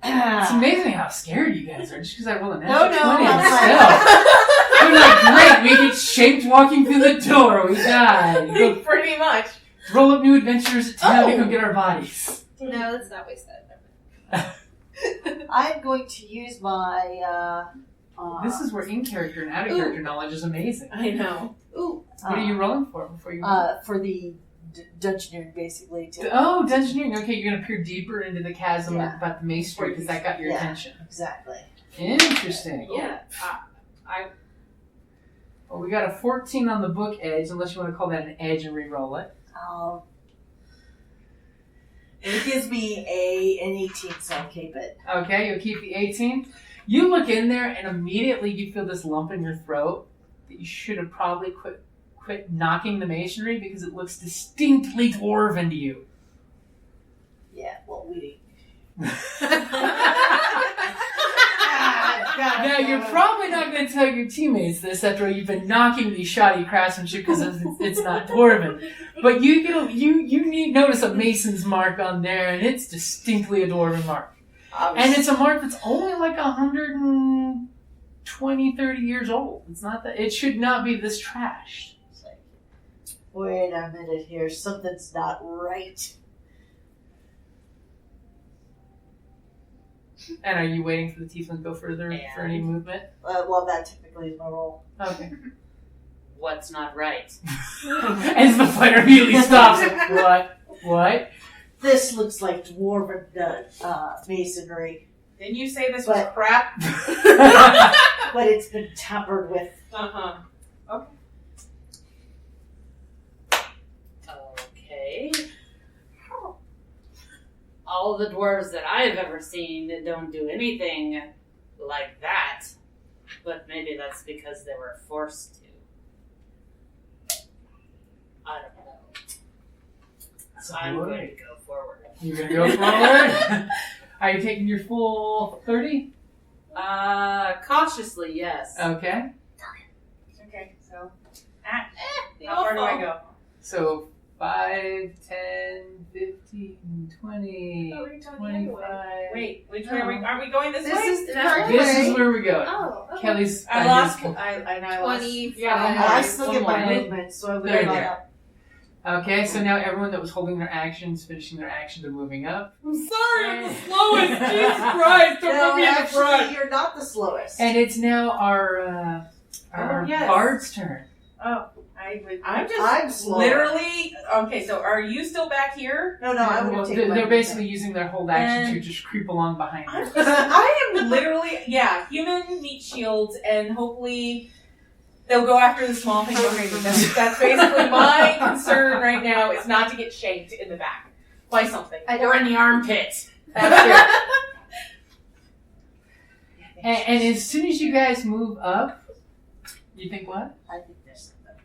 It's amazing how scared you guys are just because I rolled a natural 20 I'm They're like, great, we get shaped walking through the door, we die. Go Pretty much. roll up new adventures at town to go get our bodies. No, let's not waste that. I'm going to use my. This is where in-character and out-of-character knowledge is amazing. I know. Ooh. What are you rolling for before you For the dungeoneering, basically. Oh, dungeoneering. Okay, you're going to peer deeper into the chasm Yeah. about the masonry because that got your Yeah. attention. Exactly. Interesting. Yeah. Well, we got a 14 on the book edge, unless you want to call that an edge and re-roll it. It gives me an 18, so I'll keep it. Okay, you'll keep the 18. You look in there, and immediately you feel this lump in your throat that you should have probably quit knocking the masonry because it looks distinctly dwarven to you. Yeah, well, we didn't. Now, you're probably not going to tell your teammates this after you've been knocking these shoddy craftsmanship because it's not dwarven. But you notice a mason's mark on there, and it's distinctly a dwarven mark. And it's a mark that's only like 120, 30 years old. It's not that. It should not be this trashed. It's like, wait a minute here, something's not right. And are you waiting for the tiefling to go further for any movement? Well, that typically is my role. Okay. What's not right? As the fighter immediately stops it. What? This looks like dwarven masonry, Didn't you say this was crap? but it's been tampered with. Okay. All the dwarves that I've ever seen don't do anything like that. But maybe that's because they were forced to. I don't know. So I'm going to go forward. You're going to go forward? Are you taking your full 30? Cautiously, yes. Okay. Okay, so how far do I go? So 5, 10, 15, 20, Oh, we're talking 25. Wait, which way are we going this way? This is the correct This is way. where we go. Oh, okay. Kelly's. I lost. just- I lost. 25. Yeah, I still get my Okay. movement, so I would There you go go. up. Okay, so now everyone that was holding their actions, finishing their actions, are moving up. I'm sorry, I'm the slowest. Jesus Christ, don't No, put me in the actually, front. you're not the slowest. And it's now our yes. bard's turn. Oh, I'm I'm slower. literally okay. So are you still back here? No, I would Well, have taken my they're movement. basically using their hold action And- to just creep along behind you. I am literally human meat shields, and hopefully they'll go after the small thing behind me. That's basically my concern right now. Is not to get shanked in the back by something. Or in the armpit. That's it. And as soon as you guys move up, you think what? I think there's something.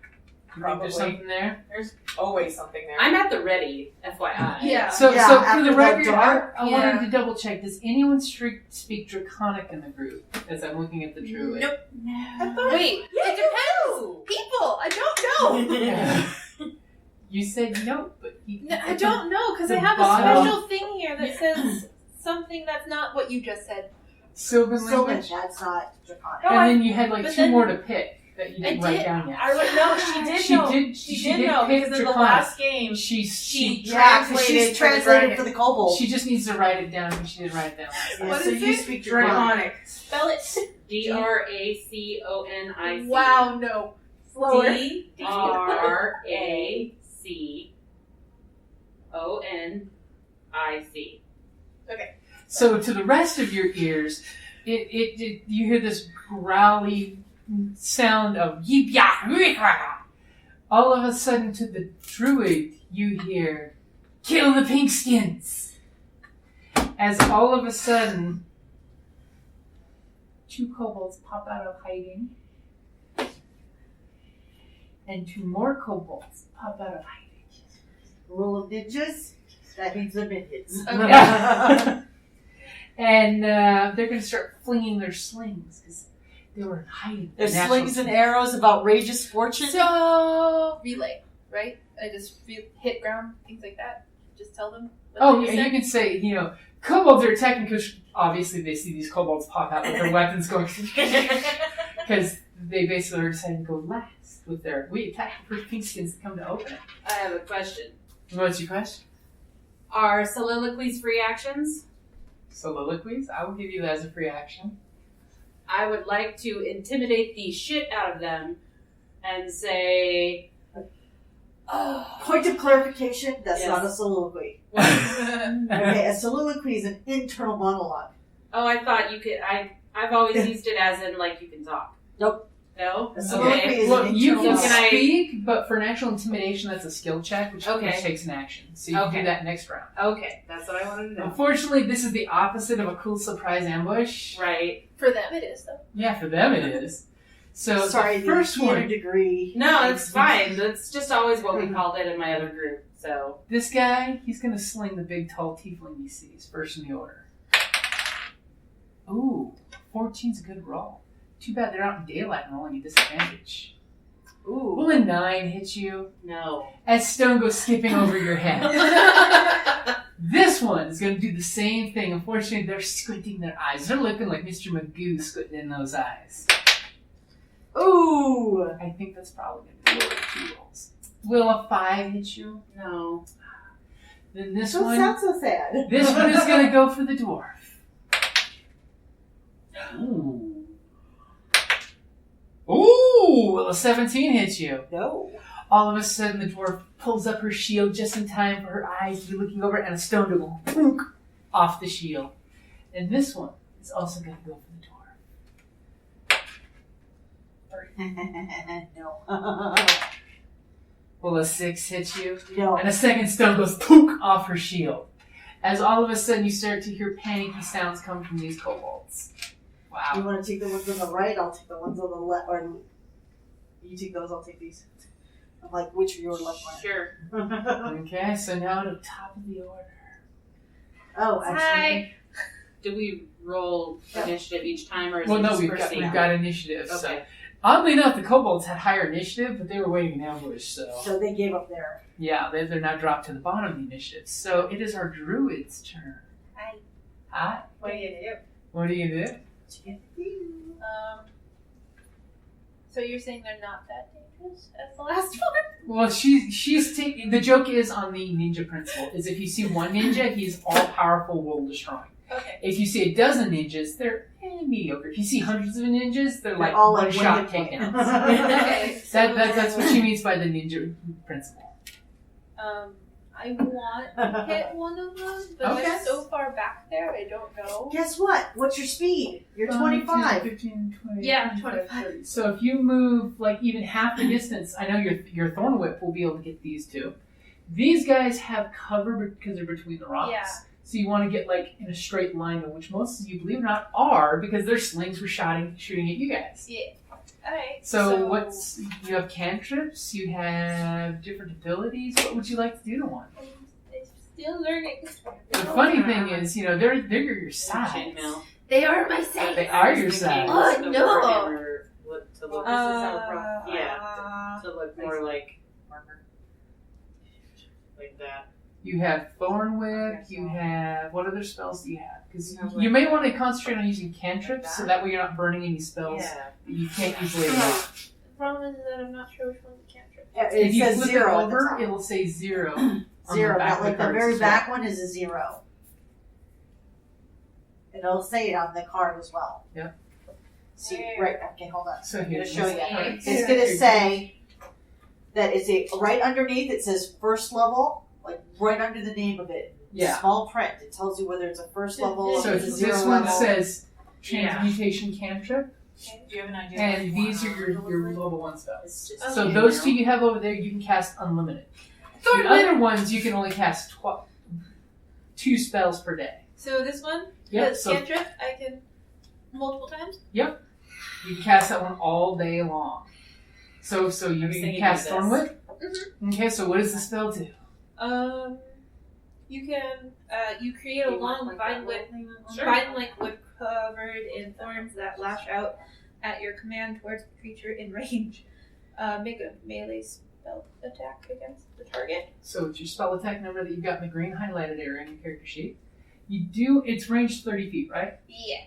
You think there's something there? There's always something there. I'm at the ready, FYI. Yeah. So Yeah, for after the the record, dark, I wanted to double check. Does anyone speak Draconic in the group? As I'm looking at the druid. Nope. I thought- Wait, Yeah, it depends. People, I don't know. You said no, but No, I don't know because I The have bottom- a special thing here that says something that's not what you just said. Sylvan Sylvan, language. that's not draconic. No, And then you had like but 2 then- more to pick that you didn't I write did- down yet. No, she did She know. did- She she did did know pick because in the Draconic. last game She Yeah, 'cause translated she's for the translated dragon. for the kobold. she just needs to write it down because she didn't write it down last time. Yeah, What so is you it? speak draconic. Draconic. Spell it. DRACONIC. Wow, no. Slower. DRACONIC. So to the rest of your ears, you hear this growly sound of yeep yah rah. All of a sudden, to the druid, you hear "kill the pinkskins." As all of a sudden, 2 kobolds pop out of hiding, and 2 more kobolds pop out of hiding. Rule of ninjas, that means the minions. And they're going to start flinging their slings because they were in hiding. There's Natural slings and arrows of outrageous fortune. So, relay, right? I just hit ground, things like that. Just tell them. what Oh, they yeah, said. you can say, kobolds are attacking because obviously they see these kobolds pop out with their weapons going because they basically are deciding to go last with we attack the first pinkskins to come to open it. I have a question. What's your question? Are soliloquies free actions? Soliloquies? I will give you that as a free action. I would like to intimidate the shit out of them and say, Point of clarification, that's Yes. not a soliloquy. Okay, a soliloquy is an internal monologue. oh, I thought you could, I've always used it as in, like, you can talk. Nope. No? A soliloquy Okay. is Well, an you internal can Can I- speak, but for natural intimidation, that's a skill check, which Okay. takes an action. So you can Okay. do that next round. Okay, that's what I wanted to know. Unfortunately, this is the opposite of a cool surprise ambush. Right. For them, it is, though. Yeah, for them it is. So Sorry, the first theater one, degree. No, it's fine. That's just always what we called it in my other group. So This guy, he's going to sling the big, tall tiefling he sees first in the order. Ooh, 14's a good roll. Too bad they're out in daylight and rolling a disadvantage. ooh, Will a 9 hit you no. as stone goes skipping over your head? This one is going to do the same thing. Unfortunately, they're squinting their eyes. They're looking like Mr. Magoo squinting in those eyes. Ooh! I think that's probably going to be 2 rolls. Will a 5 hit you? No. Then this Don't one, sound so sad. this one is going to go for the dwarf. Ooh. Ooh! Will a 17 hit you? No. All of a sudden, the dwarf pulls up her shield just in time for her eyes to be looking over, and a stone to go punk off the shield. And this one is also going to go for the dwarf. No. Will a 6 hit you? No. And a second stone goes punk off her shield. As all of a sudden, you start to hear panicky sounds come from these kobolds. You Wow. want to take the ones on the right? I'll take the ones on the left. Or you take those, I'll take these. I'm like, which are your left one? Sure. Okay, so now to the top of the order. Oh, actually. Hi. Do we roll initiative each time, or is Well, it no, just we've first thing? got initiative. So Okay. oddly enough, the kobolds had higher initiative, but they were waiting in ambush. So they gave up there. Yeah, they're now dropped to the bottom of the initiative. So it is our druid's turn. Hi. Hi. What do you do? What do you do? So you're saying they're not that dangerous as the last one? Well, she's taking. The joke is on the ninja principle. Is if you see one ninja, he's all powerful, world destroying. Okay. If you see a dozen ninjas, they're mediocre. If you see hundreds of ninjas, they're like all one like shot one hit point. takedowns. Okay. So That's what she means by the ninja principle. I want to hit one of them, but Okay. they're so far back there, I don't know. Guess what? What's your speed? You're 10, 25. 15, 20, Yeah, 25, 25. 30. So if you move like even half the distance, I know your thorn whip will be able to get these two. These guys have cover because they're between the rocks. Yeah. So you want to get like in a straight line, which most of you, believe it or not, are because their slings were shooting at you guys. Yeah. Alright. So what's you have cantrips, you have different abilities. What would you like to do to one? I'm still learning. The funny thing is, they're your size. Chainmail. They are my size. They are your Thinking size. Oh, the no. Warhammer to look, Yeah. to look more like that. You have Thorn Whip, you have, what other spells do you have? Because you may want to concentrate on using cantrips, so that way you're not burning any spells that you can't use later. The problem is that I'm not sure which one's a cantrip. It If you says flip 0 it at the over, top. it will say 0. on Zero. the back That, of like the card very as well. back one is a 0. And it'll say it on the card as well. Yeah. See, right, okay, hold on. So I'm here, going to show you. let's- It's going to say that it's right underneath it says first level, like right under the name of it. Yeah. Small print. It tells you whether it's a first level So or it's a this 0 one level. says Yeah. Transmutation Cantrip, Do you have an idea? and these are your level 1 spells. It's just So chainmail. those two you have over there, you can cast unlimited. The other ones, you can only cast 2 spells per day. So this one, Yep, the so cantrip, I can multiple times. you can cast that one all day long. So you was can thinking cast of Thorn this. Whip? Okay, so what does the spell do? You can you create a long vine-like whip covered in thorns that lash out at your command towards the creature in range. Make a melee spell attack against the target. So it's your spell attack number that you've got in the green highlighted area in your character sheet. It's range 30 feet, right? Yeah.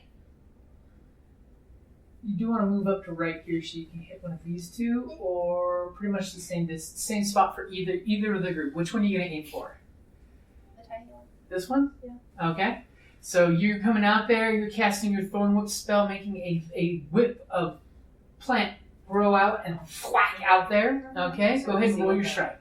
You do want to move up to right here so you can hit one of these two, or pretty much the same spot for either of the group. Which one are you going to aim for? The tiny one. This one? Yeah. Okay. So you're coming out there, you're casting your Thorn Whip spell, making a whip of plant grow out and whack out there. Okay, go ahead and roll your strike.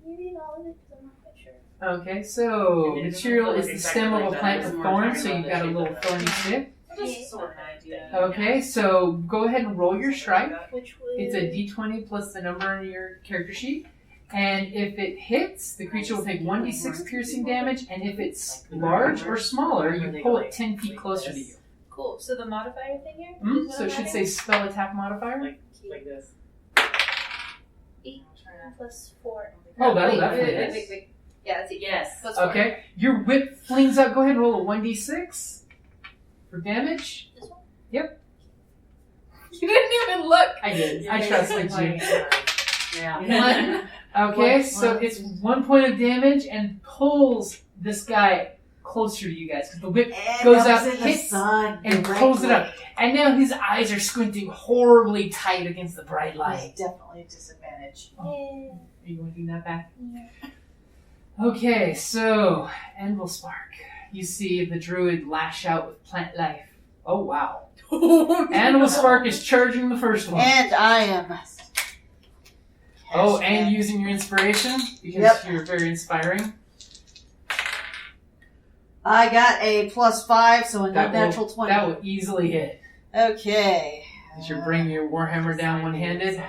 Can you read all of it? Because I'm not quite sure. Okay, so And it material doesn't is look the stem exactly of a like plant that. with It's more thorns, so talking you've about got a the little shape of thorny it. stick. Just sort of an idea. Okay, so go ahead and roll your strike. Which was It's a d20 plus the number on your character sheet. And if it hits, the creature will take 1d6 piercing damage, and if it's large or smaller, you pull it 10 feet closer to you. cool. So the modifier thing here? is what So I'm it should adding? say spell attack modifier. Like this. 8 plus 4. Oh, that'll Wait, definitely wait, hit. wait. Yeah, that's it. Yes. Plus 4. Okay, your whip flings out. Go ahead and roll a 1d6 for damage. This one? Yep. You didn't even look. I did. I trusted you. Yeah. Okay, so it's 1 point of damage and pulls this guy closer to you guys because the whip And goes that was out, in the hits, sun, and pulls it up. directly. And now his eyes are squinting horribly tight against the bright light. It's definitely a disadvantage. Are you going to do that back? Okay, so Anvil Spark. You see the druid lash out with plant life. Oh wow. Anvil Spark is charging the first one. And I am. Oh, and using your inspiration because Yep. you're very inspiring. I got a +5, so a That natural 20. That will easily hit. Okay. As you're bringing your warhammer down one-handed.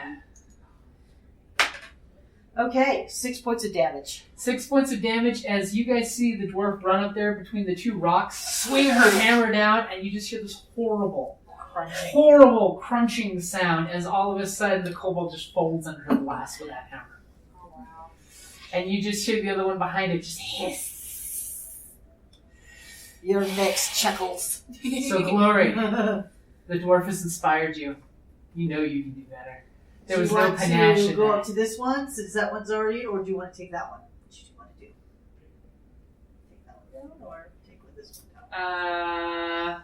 Okay, 6 points of damage. 6 points of damage as you guys see the dwarf run up there between the two rocks, swing her hammer down, and you just hear this horrible crunching sound as all of a sudden the kobold just folds under her blast with that hammer. Oh, wow. And you just hear the other one behind it just hiss. Your next chuckles. So, Glory, the dwarf has inspired you. You know you can do better. There was do you no want panache to in go that. up to this one since that one's already, or do you want to take that one? What do you want to do? Take that one down, or take this one down?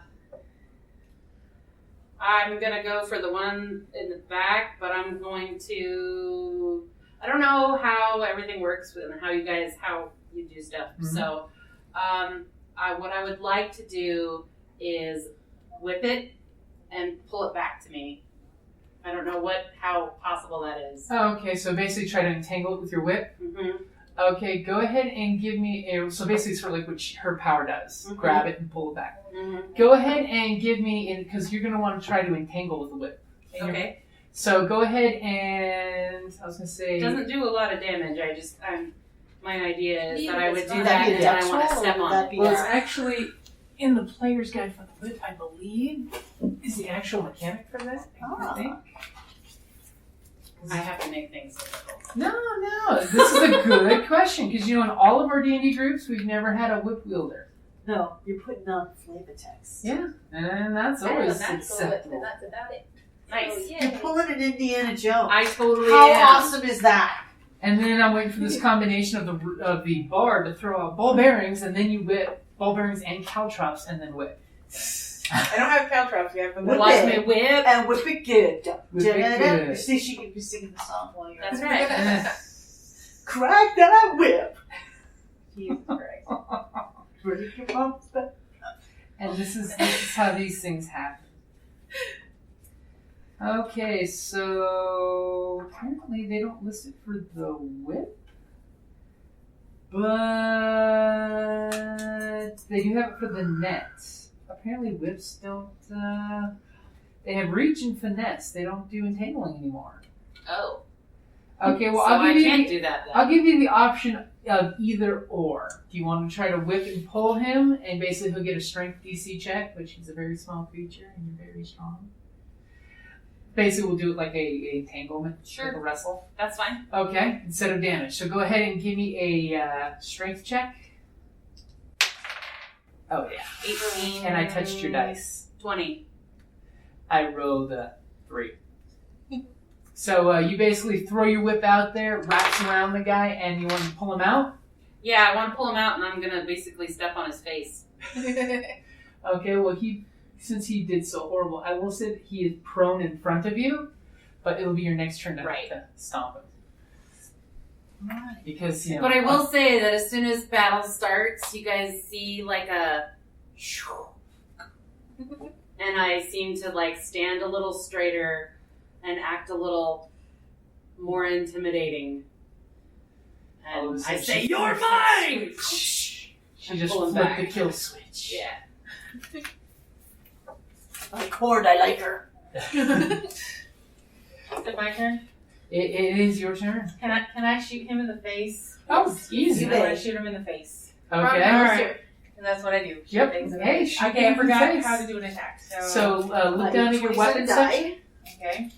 I'm gonna go for the one in the back, but I'm going to. I don't know how everything works and how you do stuff. Mhm. So, what I would like to do is whip it and pull it back to me. I don't know how possible that is. Oh, okay, so basically try to entangle it with your whip. Mm-hmm. Okay, go ahead and give me so basically sort of like what her power does. Mhm. Grab it and pull it back. Mm-hmm. Go ahead and give me, because you're going to want to try to entangle with the whip. And you're- Okay. So go ahead and, I was going to say... It doesn't do a lot of damage. My idea is Yeah, that I would it's do not- that That'd and be then I dex want to roll, step or would on that it. be Well, it's a- actually in the player's guide for the whip, I believe, is the actual mechanic for that, I think. I have to make things difficult. No, this is a good question, because in all of our D&D groups, we've never had a whip wielder. No, you're putting on flavor text. Yeah, and that's I always have a natural whip, acceptable. and that's about it. Nice. So, You're yay. pulling an Indiana Jones. I totally How am. awesome is that? And then I'm waiting for this combination of the bar to throw out ball bearings, and then you whip ball bearings and caltrops, and then whip. I don't have caltrops yet, but Whip Watch it. me whip. And whip it good. Whip it good. You see, she could be singing the song while you're That's right. Crack that whip. Jesus Christ. Break your bumps back. And this is how these things happen. Okay, so apparently they don't list it for the whip, but they do have it for the net. Apparently whips don't, they have reach and finesse. They don't do entangling anymore. Oh. Okay, well So I I'll give can't you do that then. I'll give you the option of either or. Do you want to try to whip and pull him, and basically he'll get a strength DC check, which he's a very small creature and you're very strong. Basically, we'll do it like a entanglement, Sure. like a wrestle. That's fine. Okay, instead of damage. So go ahead and give me a strength check. Oh yeah, 18. and I touched your dice. 20. I rolled a 3. So you basically throw your whip out there, wraps around the guy, and you want to pull him out. Yeah, I want to pull him out and I'm going to basically step on his face. Okay, well since he did so horrible, I will say that he is prone in front of you, but it'll be your next turn to have to stomp him. Because But I will say that as soon as battle starts, you guys see like a and I seem to like stand a little straighter and act a little more intimidating. All of a And sudden I say, she "You're flips mine!" She And just pull him flipped back. the kill switch. Yeah. Like Cord, I like her. Is it my turn? It is your turn. Can I shoot him in the face? Oh, easy. I want to shoot him in the face. Okay. Alright. And that's what I do. Shoot Yep. things in the Hey, face. shoot Okay, him I in the forgot face. how to do an attack. So look down at your weapon section. Okay.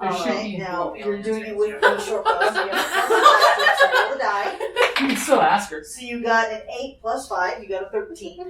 There should Okay, be. now you're doing it with the short bow, so you have a +5, so roll the die. You can still ask her. So you got an 8 plus 5, you got a 13.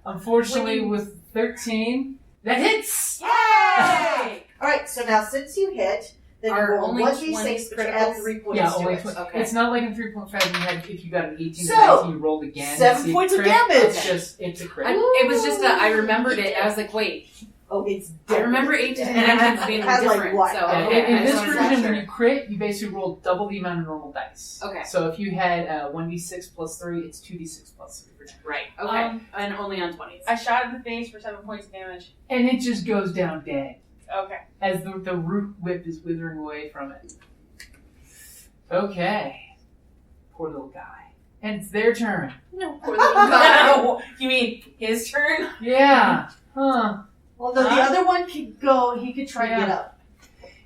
Unfortunately, with 13, that hits! Yay! Alright, so now since you hit, then you Are roll only 1d6, but you add criticals? 3 points Yeah, to only it. 20. Okay. It's not like in 3.5 you had, if you got an 18 So, to 19, you rolled again. 7 See, points of crit, damage. It's just, it's a crit. It was just I remembered it. I was like, wait. Oh, it's I remember 18 and 19 being Has, like, different. what? So Yeah, okay, in I just this wanted to version, make when you crit, you basically roll double the amount of normal dice. Okay. So if you had 1d6 plus 3, it's 2d6 plus 3 for damage. Right. Okay. And only on 20s. I shot in the face for 7 points of damage. And it just goes down dead Okay. as the root whip is withering away from it. Okay. Poor little guy. And it's their turn. No, poor little guy. You mean his turn? Yeah. Huh. Well, no, the other one could go, he could try to get up.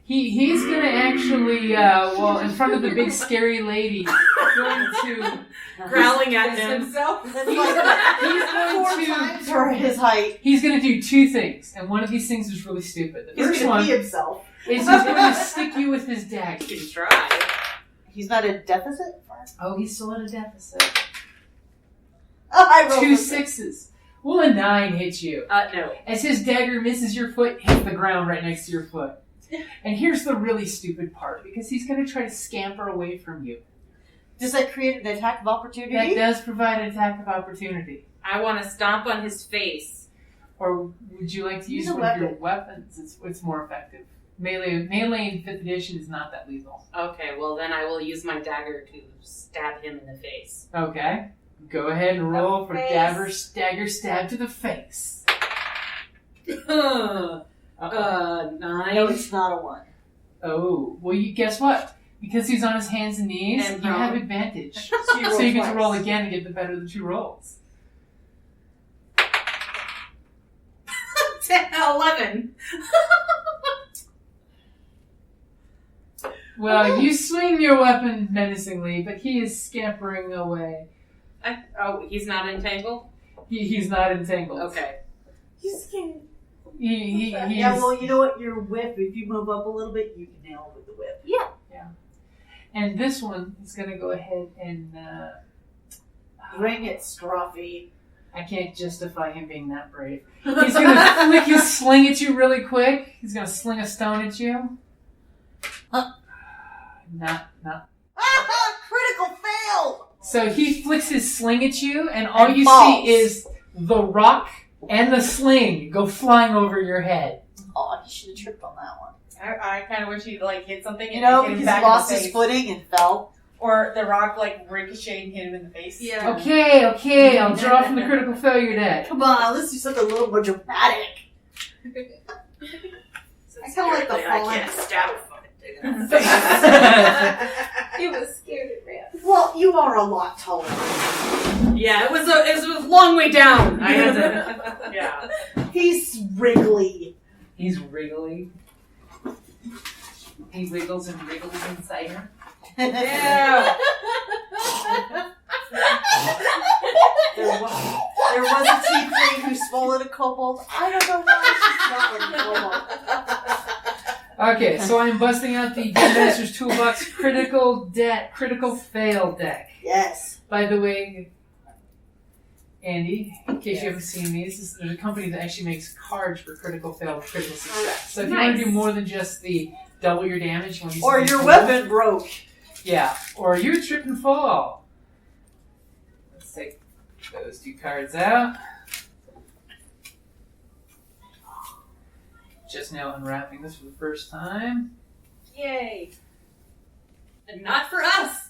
He's gonna actually, in front of the big scary lady, going to growling at him. himself. That's He's like going 4 to. times for his height. He's gonna do 2 things, and one of these things is really stupid. The He's first gonna one pee himself. is he's gonna stick you with his dagger. You can try. He's not in deficit? Oh, he's still at a deficit. Oh, I rolled 2 a 6s. Will a 9 hit you? No. As his dagger misses your foot, hits the ground right next to your foot. And here's the really stupid part, because he's going to try to scamper away from you. Does that create an attack of opportunity? That does provide an attack of opportunity. I want to stomp on his face. Or would you like to Use use a one of your weapon. weapons? It's more effective. Melee in 5th edition is not that lethal. Okay, well then I will use my dagger to stab him in the face. Okay. Go ahead and roll for face. dagger stab to the face. 9. No, it's not a 1. Oh, well, guess what? Because he's on his hands and knees, And you have prone. advantage. So you So you get twice. to roll again and get the better of the 2 rolls. 11. Well, you swing your weapon menacingly, but he is scampering away. Oh, he's not entangled? He's not entangled. Okay. He's scared. He's, Yeah, well, you know what? Your whip, if you move up a little bit, you can nail it with the whip. and this one is going to go ahead and... Bring it, Strophy. I can't justify him being that brave. He's going to flick his sling at you really quick. He's going to sling a stone at you. Not. Critical fail! So he flicks his sling at you, and all And you falls. see is the rock and the sling go flying over your head. Oh, he should have tripped on that one. I kind of wish he'd like hit something and You know, hit him because back he lost in the his face. footing and fell. Or the rock like ricocheted and hit him in the face. Yeah. Okay, I'll draw from the critical failure deck. Come on, let's do something a little more dramatic. I kinda like the I falling. can't stab a fucking thing in the face. He was scared it ran. Well, you are a lot taller. Yeah, it was a long way down. I had to. Yeah. He's wriggly. He's wriggly. He wiggles and wriggles inside him. Yeah. There was a tiefling who swallowed a kobold. I don't know why she swallowed a kobold. Okay, so I'm busting out the Game Master's Toolbox critical fail deck. Yes. By the way, Andy, in case you haven't seen these, there's a company that actually makes cards for critical fail and critical success. So if you want to do more than just the double your damage, you want to use Or something your cool. weapon broke. Yeah, or you trip and fall. Let's take those 2 cards out. Just now unwrapping this for the first time. Yay! And not for us.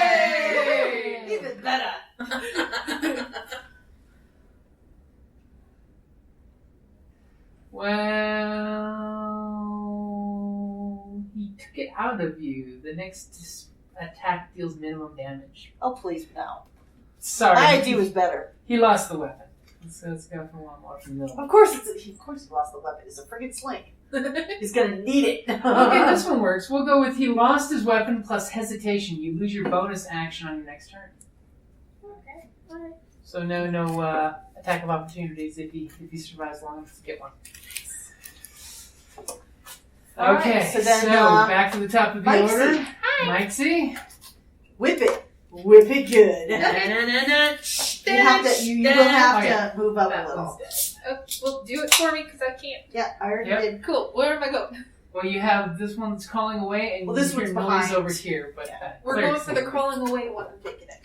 Yay! Even better. Well, he took it out of you. The next attack deals minimum damage. Oh, please, no. Sorry. My idea was better. He lost the weapon. So it's go from one more from the middle. Of course he lost the weapon. It's a friggin' sling. He's gonna need it. Okay, this one works. We'll go with he lost his weapon plus hesitation. You lose your bonus action on your next turn. Okay. Alright. So no attack of opportunities if he survives long enough to get one. Okay, so then, back to the top of the Mikesy. order. Mikesy. Whip it. Whip it good. You will have to move up a little. Well, do it for me because I can't. Yeah, I already Yep. did. Cool. Where am I going? Well, you have this one that's crawling away, and Well, this you hear one's noise behind. over here. But We're Claire's going for the here. crawling away one. I'm taking it.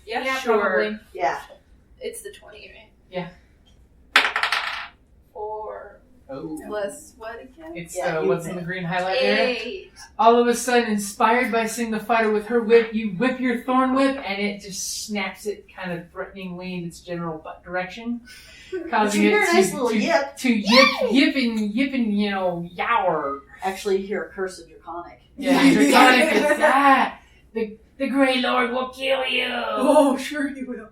Yeah, Sure. probably. Yeah. It's the 20, right? Yeah. 4 Oh. plus what again? It's Yeah, what's in the green highlight there? 8. All of a sudden, inspired by seeing the fighter with her whip, you whip your thorn whip, and it just snaps it kind of threateningly in its general butt direction, causing You it hear a nice little yip. to yip and yower. Actually, you hear a curse of Draconic. Yeah, Draconic is that. The Grey Lord will kill you. Oh, sure you will.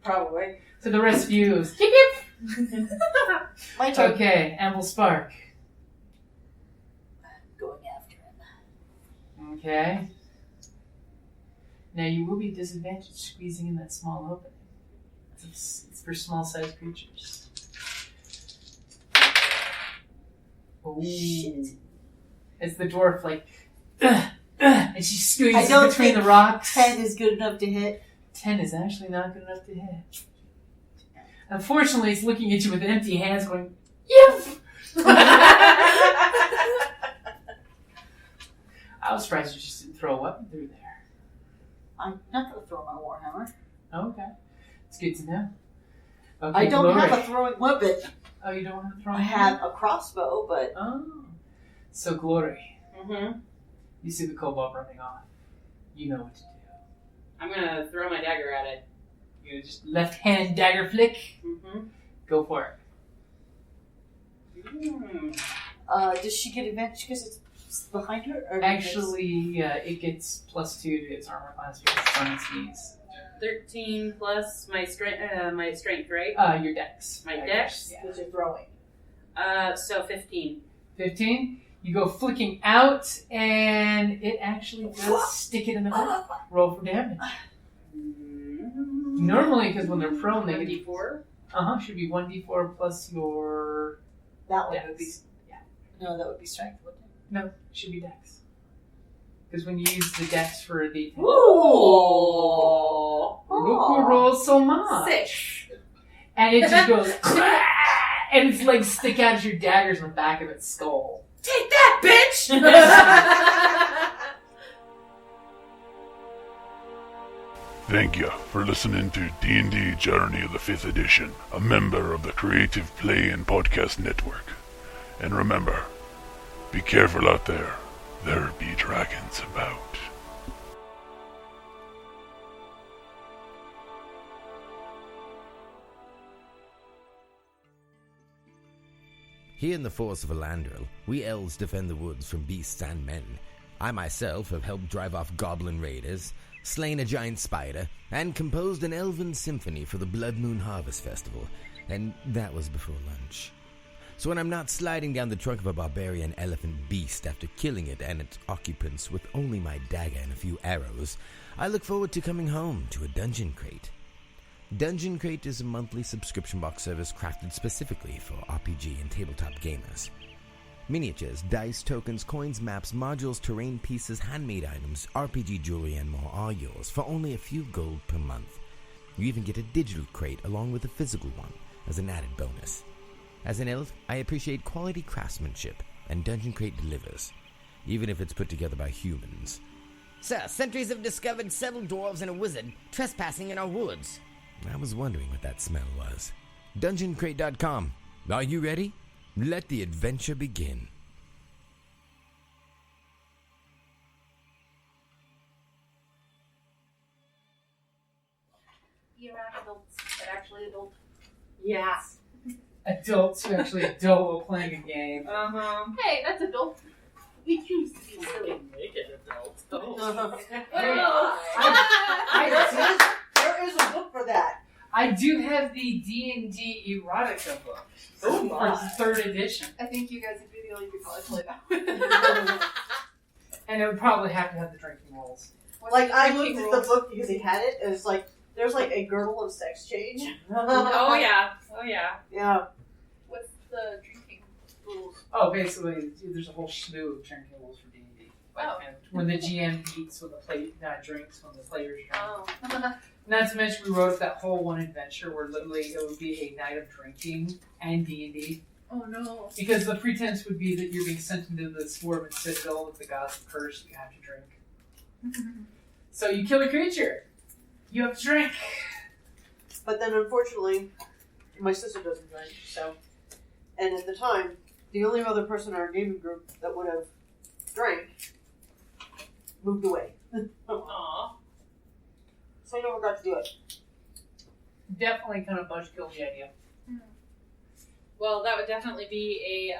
Probably. So the rest of you is yip yip. My turn. Okay, Amble Spark. Going after him. Okay. Now you will be disadvantaged squeezing in that small opening. It's for small sized creatures. Oh. Shit. It's the dwarf and she squeezes I don't between think the rocks. 10 is good enough to hit. 10 is actually not good enough to hit. Unfortunately, it's looking at you with empty hands going, Yiff! I was surprised you just didn't throw a weapon through there. I'm not going to throw my Warhammer. Okay. It's good to know. Okay, I don't Glory. have a throwing weapon. Oh, you don't have a throwing I have a crossbow, but... Oh. So, Glory, Mm-hmm. you see the kobold running off. You know what to do. I'm gonna throw my dagger at it. You're gonna just left hand dagger flick. Mm-hmm. Go for it. Does she get advantage because it's behind her? Or Actually, it gets +2 to its armor class because on its knees. 13 plus my strength, right? Your dex. My Daggers, dex? Yeah. Because you're throwing. So 15. 15. You go flicking out, and it actually does stick it in the back. Roll for damage. Normally, because when they're prone, they get 1d4? should be 1d4 plus your That one dex. would be... No, that would be strength, wouldn't it? No, it should be dex. Because when you use the dex for the Ooh! look who rolls so much. 6. And it just goes, and its legs stick out as your daggers in the back of its skull. Take that, bitch! Thank you for listening to D&D Journey of the 5th Edition, a member of the Creative Play and Podcast Network. And remember, be careful out there. There be dragons about. Here in the force of Elandril, we elves defend the woods from beasts and men. I myself have helped drive off goblin raiders, slain a giant spider, and composed an elven symphony for the Blood Moon Harvest Festival, and that was before lunch. So when I'm not sliding down the trunk of a barbarian elephant beast after killing it and its occupants with only my dagger and a few arrows, I look forward to coming home to a Dungeon Crate. Dungeon Crate is a monthly subscription box service crafted specifically for RPG and tabletop gamers. Miniatures, dice, tokens, coins, maps, modules, terrain pieces, handmade items, RPG jewelry, and more are yours for only a few gold per month. You even get a digital crate along with a physical one as an added bonus. As an elf, I appreciate quality craftsmanship, and Dungeon Crate delivers, even if it's put together by humans. Sir, sentries have discovered several dwarves and a wizard trespassing in our woods. I was wondering what that smell was. DungeonCrate.com. Are you ready? Let the adventure begin. Be around adults, but actually adult. Yeah. Adults who actually adult while playing a game. Uh-huh. Hey, that's adult. We choose to be silly. Make it adult. There is a book for that. I do have the D&D erotica book. Oh, for my. 3rd edition. I think you guys would be the only people I play that with. And it would probably have to have the drinking rolls. Like, I looked at the book because he had it, and it's like, there's like a girdle of sex change. Oh, yeah. Oh, yeah. Yeah. What's the drinking rules? Oh, basically, there's a whole slew of drinking rules for D&D. Oh. And when the GM eats, when the drinks, when the players drink. Oh. Not to mention, we wrote up that whole one adventure where literally it would be a night of drinking and D&D. Oh no. Because the pretense would be that you're being sent into the Swarm and Citadel with the gods of curse, you have to drink. So you kill a creature, you have to drink. But then, unfortunately, my sister doesn't drink, so... And at the time, the only other person in our gaming group that would have drank moved away. Aww. So I never got to do it. Definitely kind of bunch killed the idea. Well, that would definitely be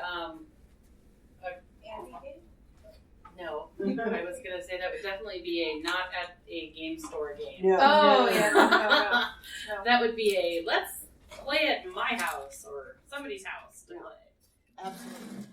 no. I was gonna say that would definitely be a not at a game store game. No. Oh, yeah. No. That would be a let's play at my house or somebody's house to Yeah. play. Absolutely.